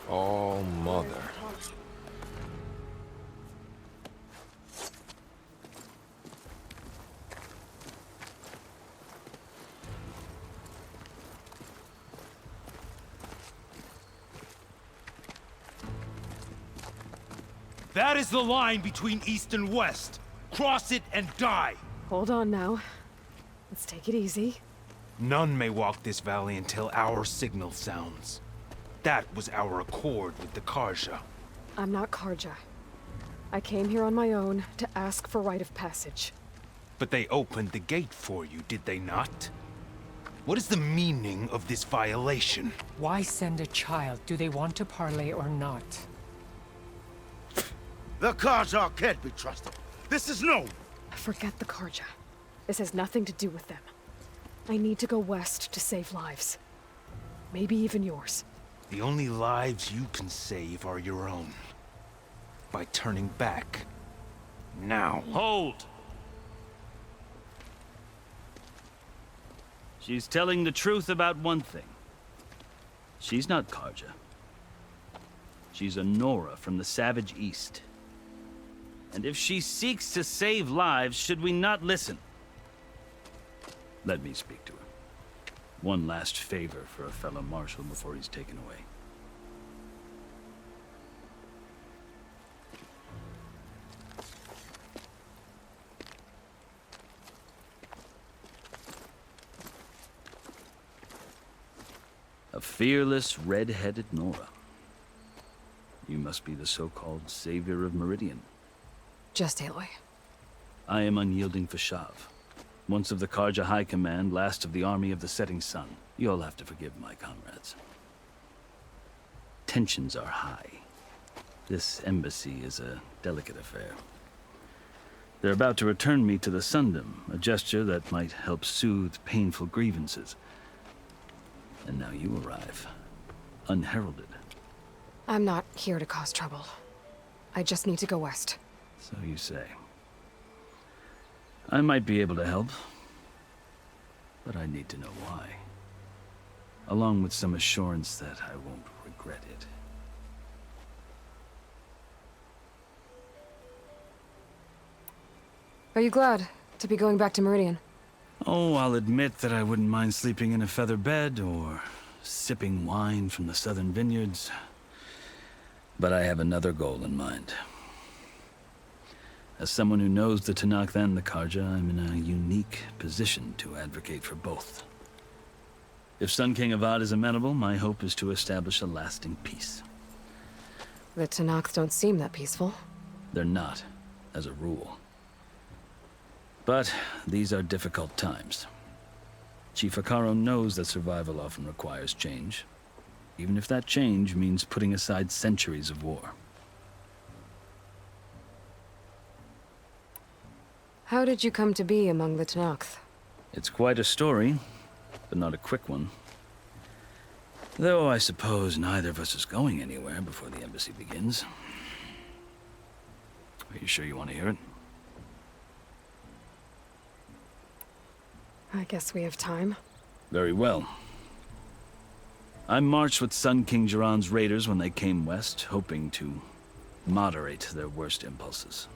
Speaker 4: Oh, mother.
Speaker 6: That is the line between East and West. Cross it and die.
Speaker 2: Hold on now. Let's take it easy.
Speaker 6: None may walk this valley until our signal sounds. That was our accord with the Karja.
Speaker 2: I'm not Karja. I came here on my own to ask for rite of passage.
Speaker 6: But they opened the gate for you, did they not? What is the meaning of this violation?
Speaker 18: Why send a child? Do they want to parley or not?
Speaker 6: The Karja can't be trusted. This is known.
Speaker 2: Forget the Karja. This has nothing to do with them. I need to go west to save lives. Maybe even yours.
Speaker 6: The only lives you can save are your own. By turning back. Now.
Speaker 19: Hold! She's telling the truth about one thing. She's not Karja. She's a Nora from the Savage East. And if she seeks to save lives, should we not listen? Let me speak to her. One last favor for a fellow marshal before he's taken away. A fearless, red-headed Nora. You must be the so-called savior of Meridian.
Speaker 2: Just Aloy.
Speaker 19: I am unyielding for Shav. Once of the Karja High Command, last of the Army of the Setting Sun. You'll have to forgive my comrades. Tensions are high. This embassy is a delicate affair. They're about to return me to the Sundom, a gesture that might help soothe painful grievances. And now you arrive, unheralded.
Speaker 2: I'm not here to cause trouble. I just need to go west.
Speaker 19: So you say. I might be able to help, but I need to know why. Along with some assurance that I won't regret it.
Speaker 2: Are you glad to be going back to Meridian?
Speaker 19: Oh, I'll admit that I wouldn't mind sleeping in a feather bed or sipping wine from the southern vineyards. But I have another goal in mind. As someone who knows the Tenakth and the Karja, I'm in a unique position to advocate for both. If Sun King Avad is amenable, my hope is to establish a lasting peace.
Speaker 2: The Tenakth don't seem that peaceful.
Speaker 19: They're not, as a rule. But these are difficult times. Chief Akaro knows that survival often requires change, even if that change means putting aside centuries of war.
Speaker 2: How did you come to be among the Tenakth?
Speaker 19: It's quite a story, but not a quick one. Though I suppose neither of us is going anywhere before the embassy begins. Are you sure you want to hear it?
Speaker 2: I guess we have time.
Speaker 19: Very well. I marched with Sun King Jiran's raiders when they came west, hoping to moderate their worst impulses.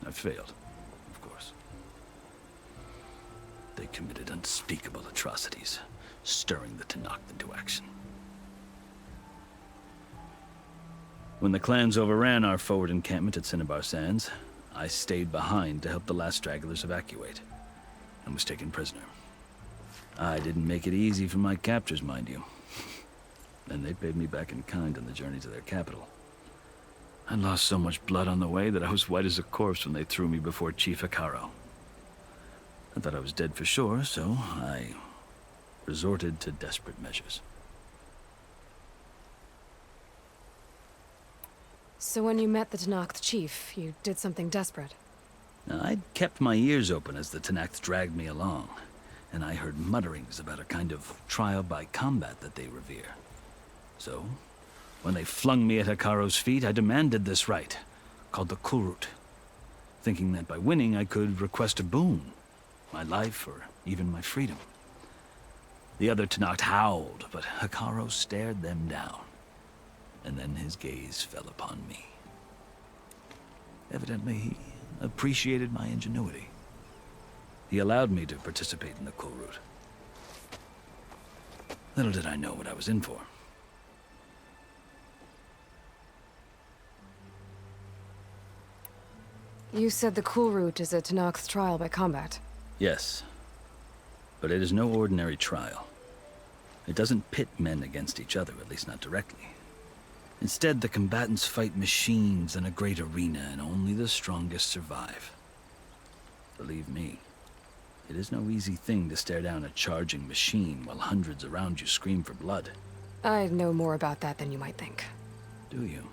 Speaker 19: I failed, of course. They committed unspeakable atrocities, stirring the Tenakth into action. When the clans overran our forward encampment at Cinnabar Sands, I stayed behind to help the last stragglers evacuate, and was taken prisoner. I didn't make it easy for my captors, mind you. And they paid me back in kind on the journey to their capital. I lost so much blood on the way that I was white as a corpse when they threw me before Chief Akaro. I thought I was dead for sure, so I resorted to desperate measures.
Speaker 2: So when you met the Tenakth chief, you did something desperate?
Speaker 19: Now, I'd kept my ears open as the Tenakth dragged me along, and I heard mutterings about a kind of trial by combat that they revere. So, when they flung me at Hikaro's feet, I demanded this right, called the Kulrut, thinking that by winning I could request a boon, my life or even my freedom. The other Tenakth howled, but Hikaro stared them down, and then his gaze fell upon me. Evidently, he appreciated my ingenuity. He allowed me to participate in the Kulrut. Little did I know what I was in for.
Speaker 2: You said the Kulrut is a Tenakth trial by combat.
Speaker 19: Yes, but it is no ordinary trial. It doesn't pit men against each other, at least not directly. Instead, the combatants fight machines in a great arena, and only the strongest survive. Believe me, it is no easy thing to stare down a charging machine while hundreds around you scream for blood.
Speaker 2: I know more about that than you might think.
Speaker 19: Do you?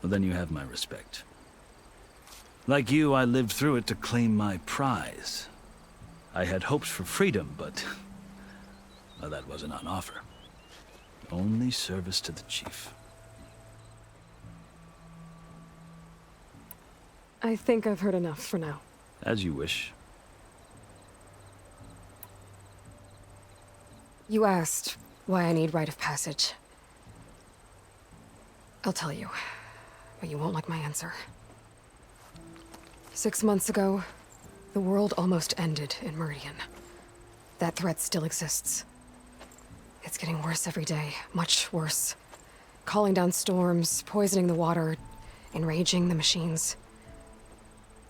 Speaker 19: Well, then you have my respect. Like you, I lived through it to claim my prize. I had hopes for freedom, but well, that wasn't on offer. Only service to the chief.
Speaker 2: I think I've heard enough for now.
Speaker 19: As you wish.
Speaker 2: You asked why I need rite of passage. I'll tell you, but you won't like my answer. 6 months ago, the world almost ended in Meridian. That threat still exists. It's getting worse every day, much worse. Calling down storms, poisoning the water, enraging the machines.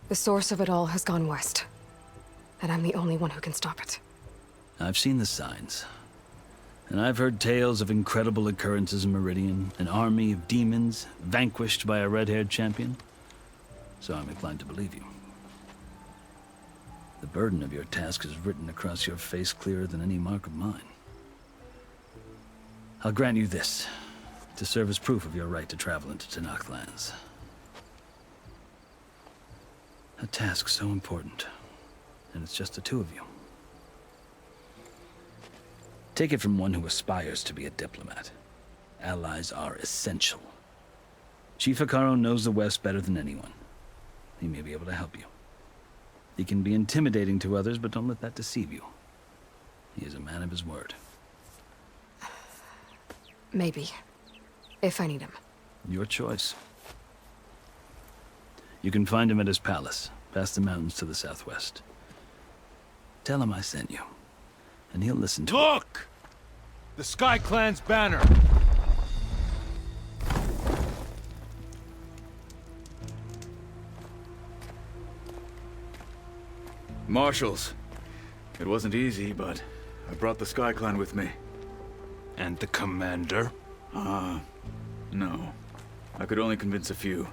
Speaker 2: The source of it all has gone west, and I'm the only one who can stop it.
Speaker 19: I've seen the signs. And I've heard tales of incredible occurrences in Meridian, an army of demons vanquished by a red-haired champion. So I'm inclined to believe you. The burden of your task is written across your face clearer than any mark of mine. I'll grant you this, to serve as proof of your right to travel into Tanakh lands. A task so important, and it's just the two of you. Take it from one who aspires to be a diplomat. Allies are essential. Chief Hikaru knows the West better than anyone. He may be able to help you. He can be intimidating to others, but don't let that deceive you. He is a man of his word.
Speaker 2: Maybe. If I need him.
Speaker 19: Your choice. You can find him at his palace, past the mountains to the southwest. Tell him I sent you, and he'll listen to
Speaker 4: Look! The Sky Clan's banner!
Speaker 9: Marshals. It wasn't easy, but I brought the Sky Clan with me.
Speaker 4: And the commander?
Speaker 9: No. I could only convince a few.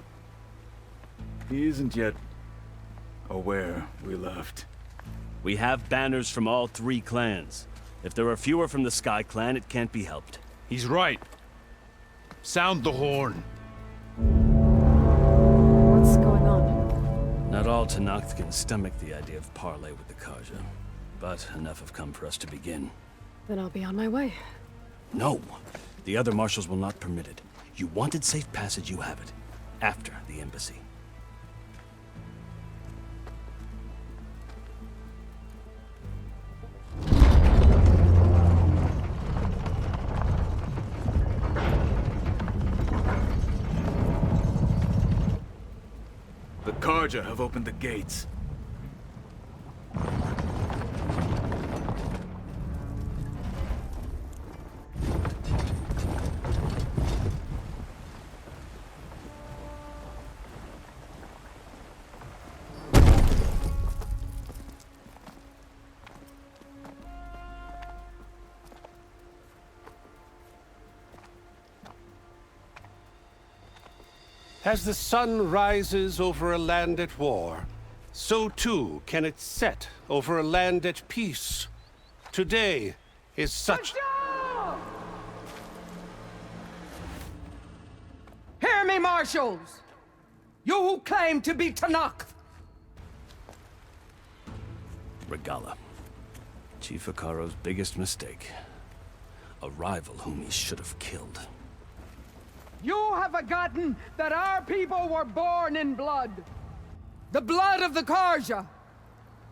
Speaker 9: He isn't yet aware we left.
Speaker 20: We have banners from all three clans. If there are fewer from the Sky Clan, it can't be helped.
Speaker 4: He's right. Sound the horn.
Speaker 2: What's going on?
Speaker 20: Not all Tanakh can stomach the idea of parley with the Karja, but enough have come for us to begin.
Speaker 2: Then I'll be on my way.
Speaker 20: No! The other marshals will not permit it. You wanted safe passage, you have it. After the embassy.
Speaker 9: The Karja have opened the gates.
Speaker 12: As the sun rises over a land at war, so too can it set over a land at peace. Today is such...
Speaker 18: Hear me, marshals! You who claim to be Tanakh!
Speaker 20: Regala. Chief Hikaru's biggest mistake. A rival whom he should have killed.
Speaker 18: You have forgotten that our people were born in blood. The blood of the Karja.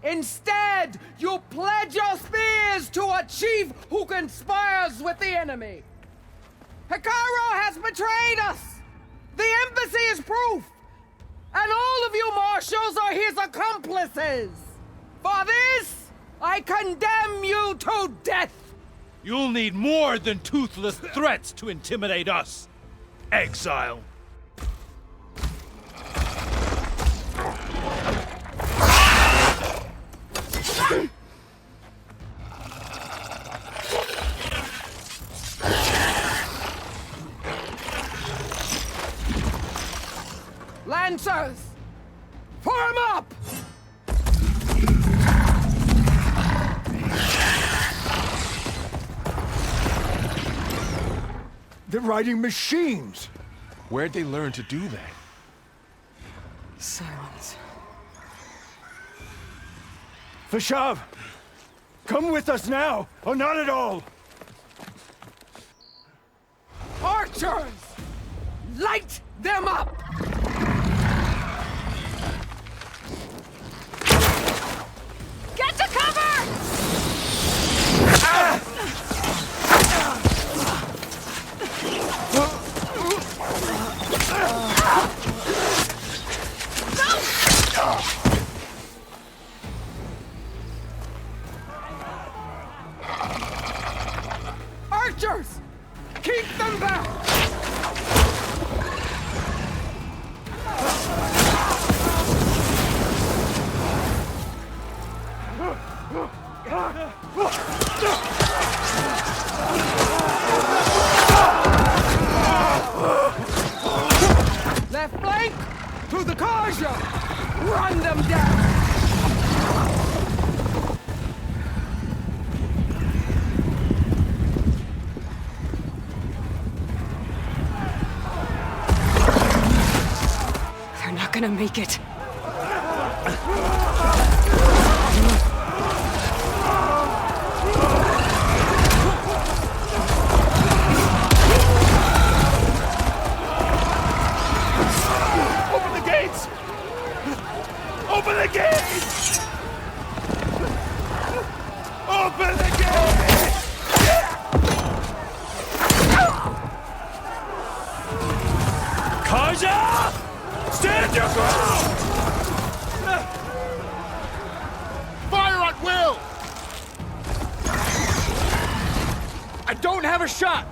Speaker 18: Instead, you pledge your spears to a chief who conspires with the enemy. Hikaru has betrayed us. The embassy is proof. And all of you marshals are his accomplices. For this, I condemn you to death.
Speaker 4: You'll need more than toothless threats to intimidate us. Exile.
Speaker 18: Lancers, form up!
Speaker 8: They're riding machines! Where'd they learn to do that?
Speaker 2: Silence.
Speaker 8: Vashav! Come with us now, or not at all!
Speaker 18: Archers! Light them up!
Speaker 1: Get to cover!
Speaker 18: Archers! Keep them back! Left flank! To the Karja! Run them down!
Speaker 2: gonna make it.
Speaker 4: Open the gates! Open the gates! Open the gates! Kaja! Stand your ground!
Speaker 16: Fire at will!
Speaker 4: I don't have a shot!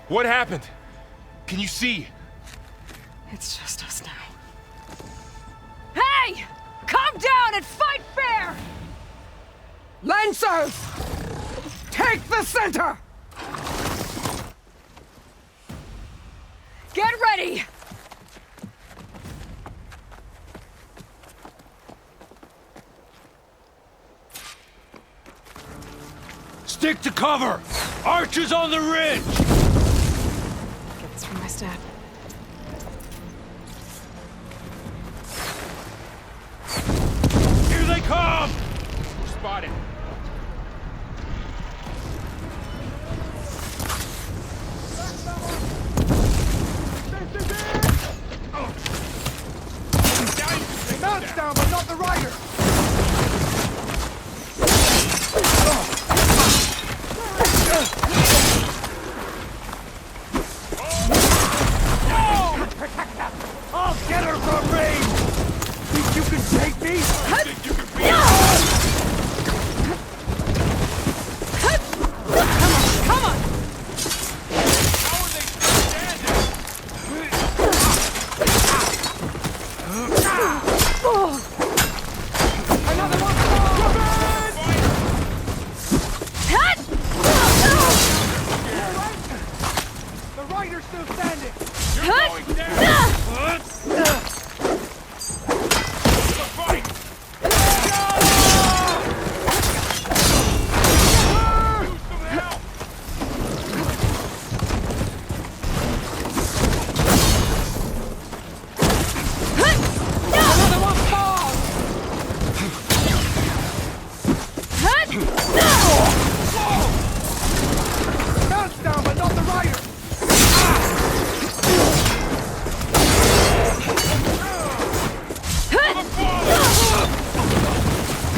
Speaker 4: What happened? Can you see?
Speaker 2: It's just us now.
Speaker 18: Hey! Calm down and fight fair! Lancers! Take the center! Get ready!
Speaker 12: Stick to cover! Archers on the ridge!
Speaker 2: Get this from my stat.
Speaker 12: Here they come!
Speaker 4: Spotted.
Speaker 18: Mounts down, but not the rider!
Speaker 4: I'll get her from range! Think you can take me? Think you can beat me?
Speaker 18: Come on!
Speaker 4: How are they still standing?
Speaker 18: Another one! The rider's still standing!
Speaker 4: You're going down! Fight!
Speaker 18: Another one falls! Mounts down, but not the rider!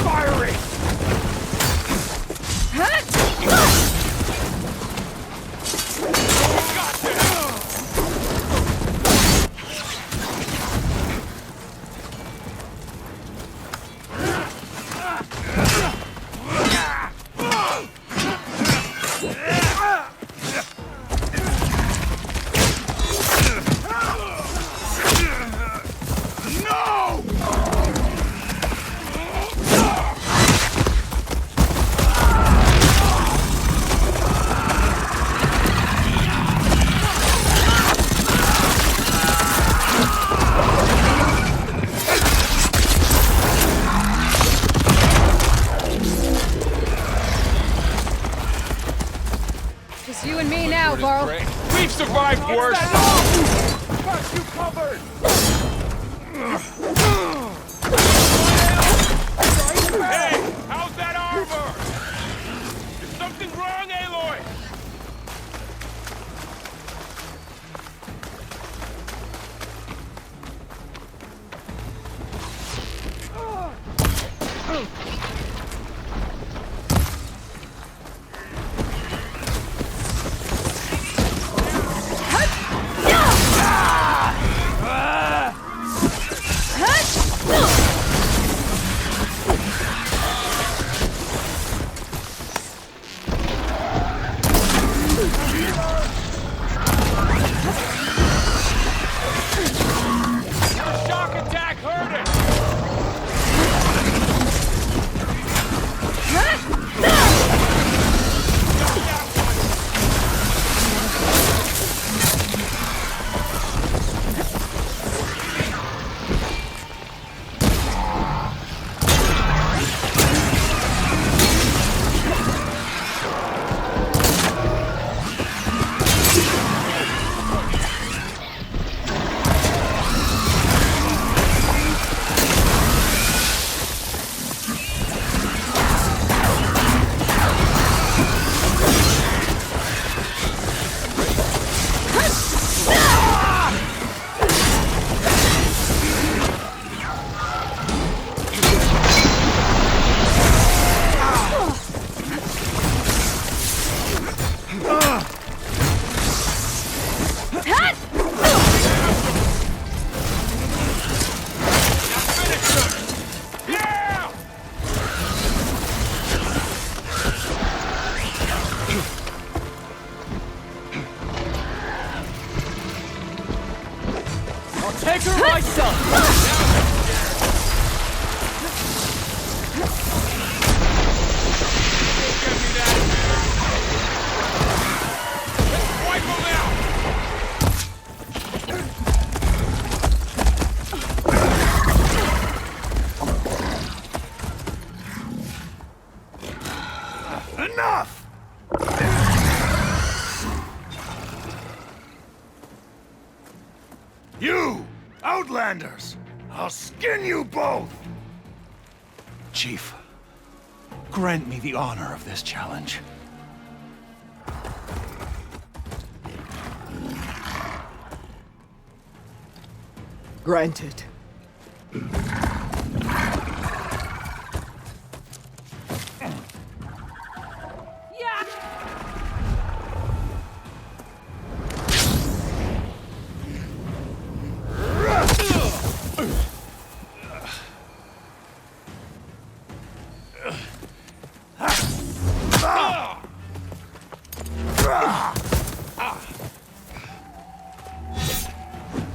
Speaker 4: Firing!
Speaker 18: Just you and me now, Varl.
Speaker 4: We've survived worse!
Speaker 18: Got you covered!
Speaker 4: Hey! How's that armor? Is something wrong, Aloy?
Speaker 18: Measure myself!
Speaker 4: Enough! You, Outlanders! I'll skin you both!
Speaker 6: Chief, grant me the honor of this challenge.
Speaker 18: Granted.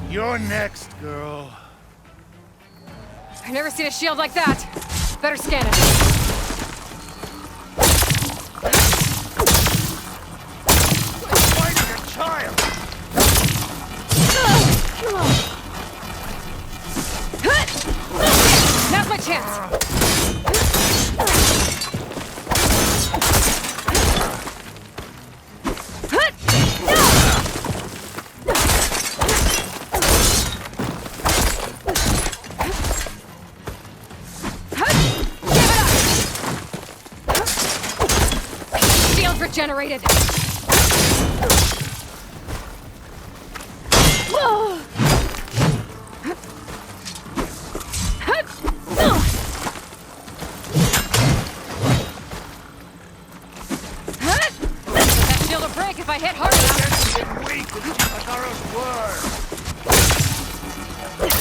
Speaker 4: You're next, girl.
Speaker 2: I've never seen a shield like that. Better scan it.
Speaker 4: Fighting a child!
Speaker 2: Now's my chance. Generated. That shield will break if I hit hard enough.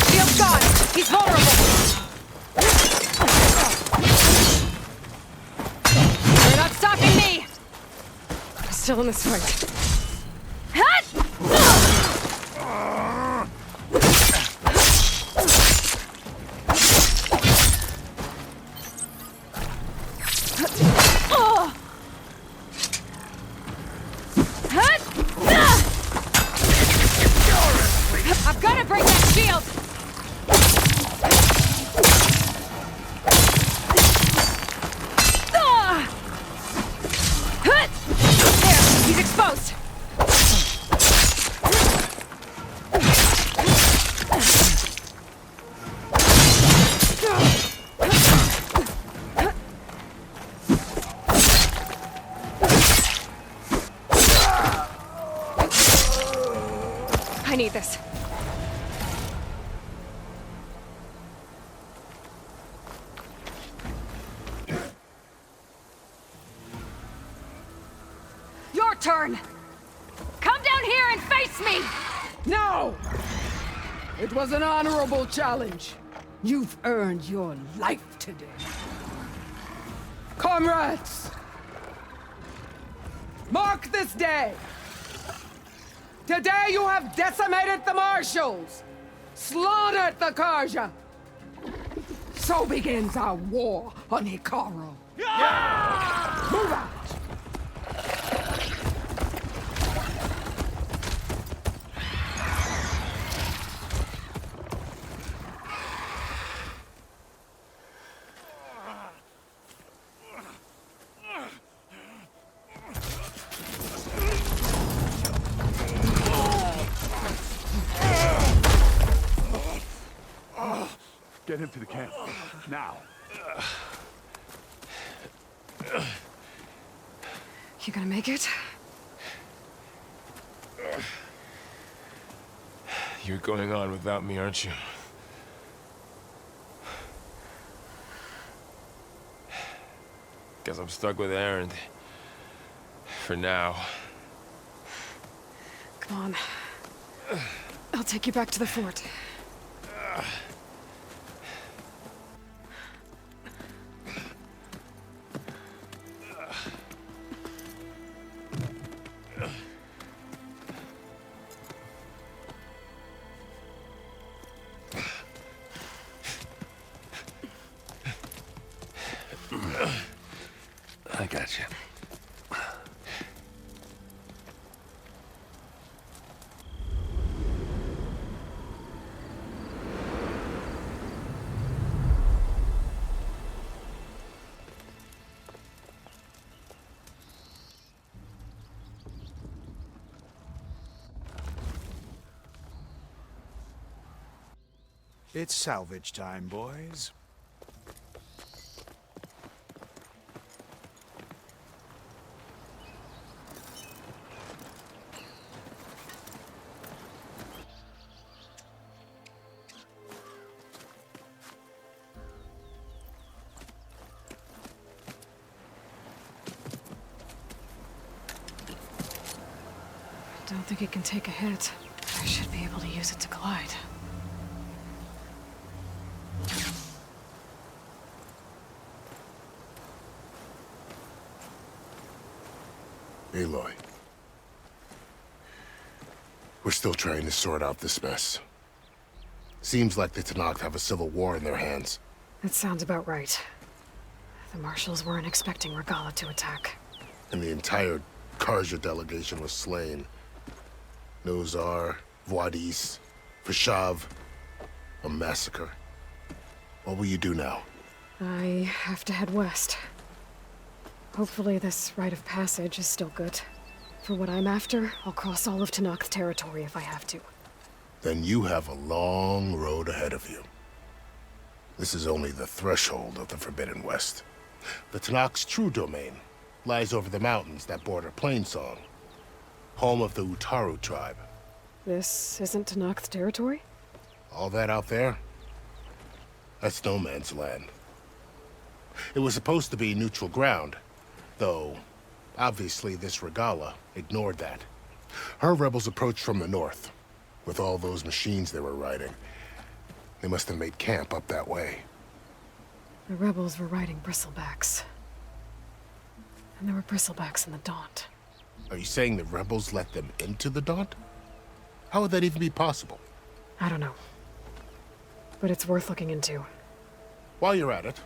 Speaker 2: Shield's gone. He's vulnerable. You're not stopping me. Still in this fight. I've got to break that shield. He's exposed! I need this. Your turn! Come down here and face me!
Speaker 18: No! It was an honorable challenge. You've earned your life today. Comrades! Mark this day! Today you have decimated the Marshals! Slaughtered the Karja! So begins our war on Hikaru. Move out!
Speaker 4: Get him to the camp. Now.
Speaker 2: You gonna make it?
Speaker 21: You're going on without me, aren't you? Guess I'm stuck with Aaron. For now.
Speaker 2: Come on. I'll take you back to the fort.
Speaker 3: It's salvage time, boys.
Speaker 2: Don't think it can take a hit. I should be able to use it to glide.
Speaker 16: Aloy. We're still trying to sort out this mess. Seems like the Tenakth have a civil war in their hands.
Speaker 2: That sounds about right. The marshals weren't expecting Regala to attack.
Speaker 16: And the entire Karja delegation was slain. Nozar, Voidis, Vashav. A massacre. What will you do now?
Speaker 2: I have to head west. Hopefully this rite of passage is still good. For what I'm after, I'll cross all of Tenakth territory if I have to.
Speaker 16: Then you have a long road ahead of you. This is only the threshold of the Forbidden West. The Tenakth's true domain lies over the mountains that border Plainsong, home of the Utaru tribe.
Speaker 2: This isn't Tenakth territory?
Speaker 16: All that out there? That's no man's land. It was supposed to be neutral ground, though obviously this Regala ignored that. Her rebels approached from the north, with all those machines they were riding. They must have made camp up that way.
Speaker 2: The rebels were riding bristlebacks. And there were bristlebacks in the Daunt.
Speaker 16: Are you saying the rebels let them into the Daunt? How would that even be possible?
Speaker 2: I don't know. But it's worth looking into.
Speaker 16: While you're at it,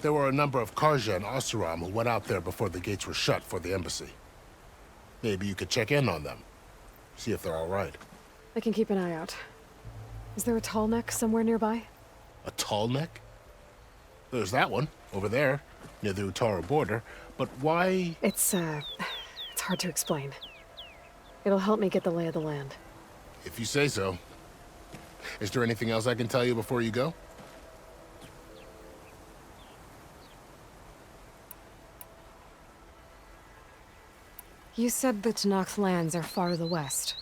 Speaker 16: there were a number of Karja and Oseram who went out there before the gates were shut for the embassy. Maybe you could check in on them. See if they're all right.
Speaker 2: I can keep an eye out. Is there a tall neck somewhere nearby?
Speaker 16: A tall neck? There's that one, over there, near the Utaru border. But why?
Speaker 2: It's hard to explain. It'll help me get the lay of the land.
Speaker 16: If you say so. Is there anything else I can tell you before you go?
Speaker 2: You said the Tenakth lands are far to the west.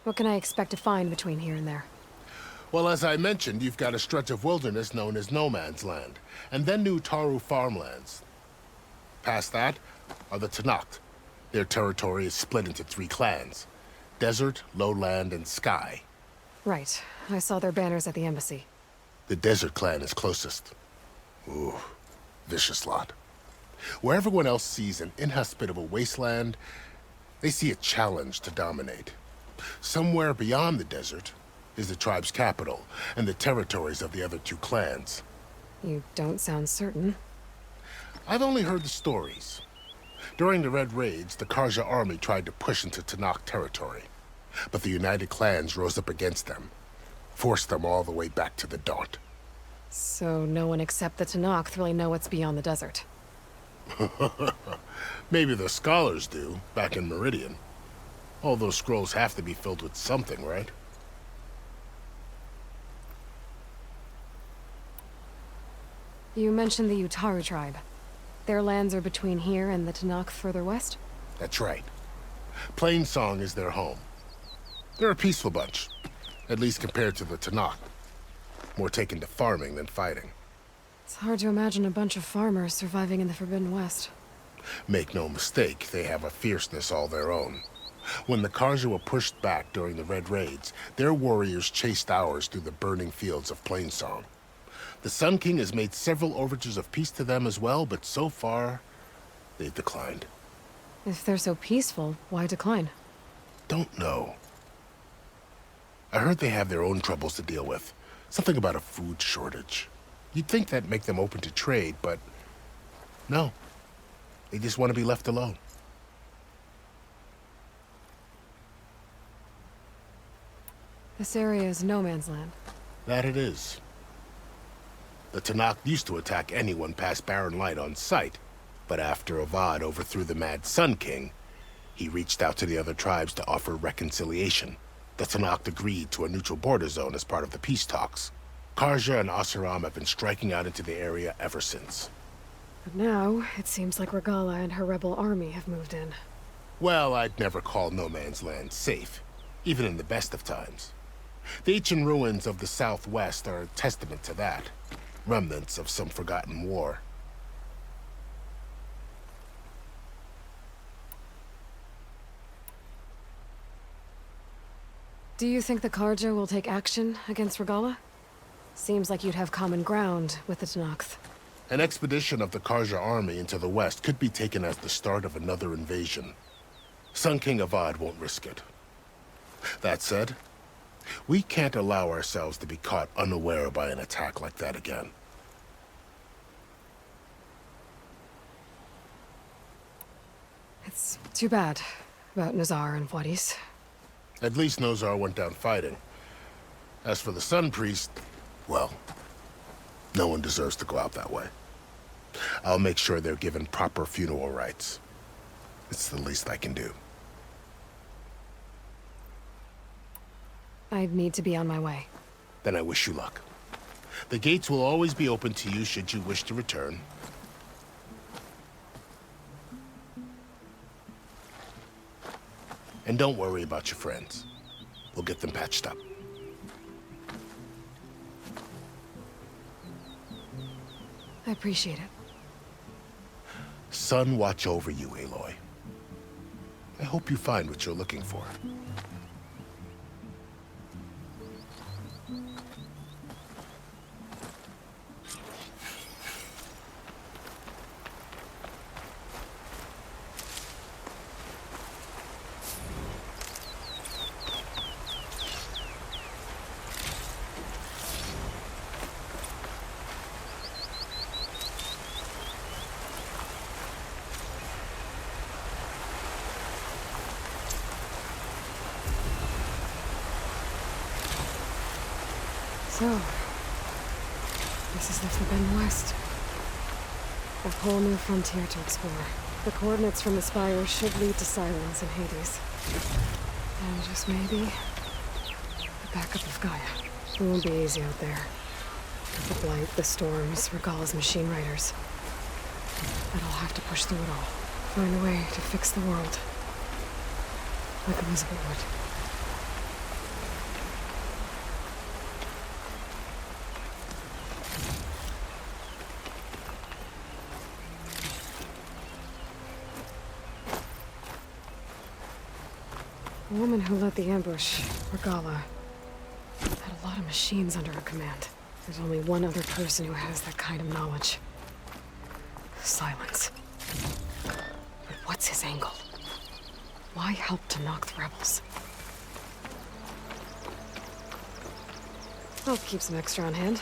Speaker 2: What can I expect to find between here and there?
Speaker 16: Well, as I mentioned, you've got a stretch of wilderness known as No Man's Land, and then the Utaru farmlands. Past that are the Tenakth. Their territory is split into 3 clans: Desert, Lowland, and Sky.
Speaker 2: Right. I saw their banners at the embassy.
Speaker 16: The Desert clan is closest. Ooh, vicious lot. Where everyone else sees an inhospitable wasteland, they see a challenge to dominate. Somewhere beyond the desert is the tribe's capital and the territories of the other 2 clans.
Speaker 2: You don't sound certain.
Speaker 16: I've only heard the stories. During the Red Raids, the Karja army tried to push into Tenakth territory, but the United Clans rose up against them, forced them all the way back to the Daunt.
Speaker 2: So no one except the Tenakth really know what's beyond the desert.
Speaker 16: Maybe the scholars do, back in Meridian. All those scrolls have to be filled with something, right?
Speaker 2: You mentioned the Utaru tribe. Their lands are between here and the Tenakth further west?
Speaker 16: That's right. Plainsong is their home. They're a peaceful bunch, at least compared to the Tenakth. More taken to farming than fighting.
Speaker 2: It's hard to imagine a bunch of farmers surviving in the Forbidden West.
Speaker 16: Make no mistake, they have a fierceness all their own. When the Karja were pushed back during the Red Raids, their warriors chased ours through the burning fields of Plainsong. The Sun King has made several overtures of peace to them as well, but so far, they've declined.
Speaker 2: If they're so peaceful, why decline?
Speaker 16: Don't know. I heard they have their own troubles to deal with. Something about a food shortage. You'd think that'd make them open to trade, but no. They just want to be left alone.
Speaker 2: This area is no man's land.
Speaker 16: That it is. The Tenakth used to attack anyone past Barren Light on sight, but after Avad overthrew the Mad Sun King, he reached out to the other tribes to offer reconciliation. The Tenakth agreed to a neutral border zone as part of the peace talks. Karja and Asuram have been striking out into the area ever since.
Speaker 2: But now, it seems like Regala and her rebel army have moved in.
Speaker 16: Well, I'd never call no man's land safe, even in the best of times. The ancient ruins of the southwest are a testament to that. Remnants of some forgotten war.
Speaker 2: Do you think the Karja will take action against Regala? Seems like you'd have common ground with the Tenakth.
Speaker 16: An expedition of the Karja army into the west could be taken as the start of another invasion. Sun King Avad won't risk it. That said, we can't allow ourselves to be caught unaware by an attack like that again.
Speaker 2: It's too bad about Nazar and Wadis.
Speaker 16: At least Nozar went down fighting. As for the Sun Priest, well, no one deserves to go out that way. I'll make sure they're given proper funeral rites. It's the least I can do.
Speaker 2: I'd need to be on my way.
Speaker 16: Then I wish you luck. The gates will always be open to you should you wish to return. And don't worry about your friends. We'll get them patched up.
Speaker 2: I appreciate it.
Speaker 16: Sun watch over you, Aloy. I hope you find what you're looking for.
Speaker 2: So, this is the Forbidden West. A whole new frontier to explore. The coordinates from the spire should lead to Silence and Hades. And just maybe, the backup of Gaia. It won't be easy out there. The Blight, the Storms, Regala's machine riders. But I'll have to push through it all. Find a way to fix the world. Like Elizabeth would. The woman who led the ambush, Regala, had a lot of machines under her command. There's only one other person who has that kind of knowledge. Silence. But what's his angle? Why help to knock the rebels? I'll keep some extra on hand.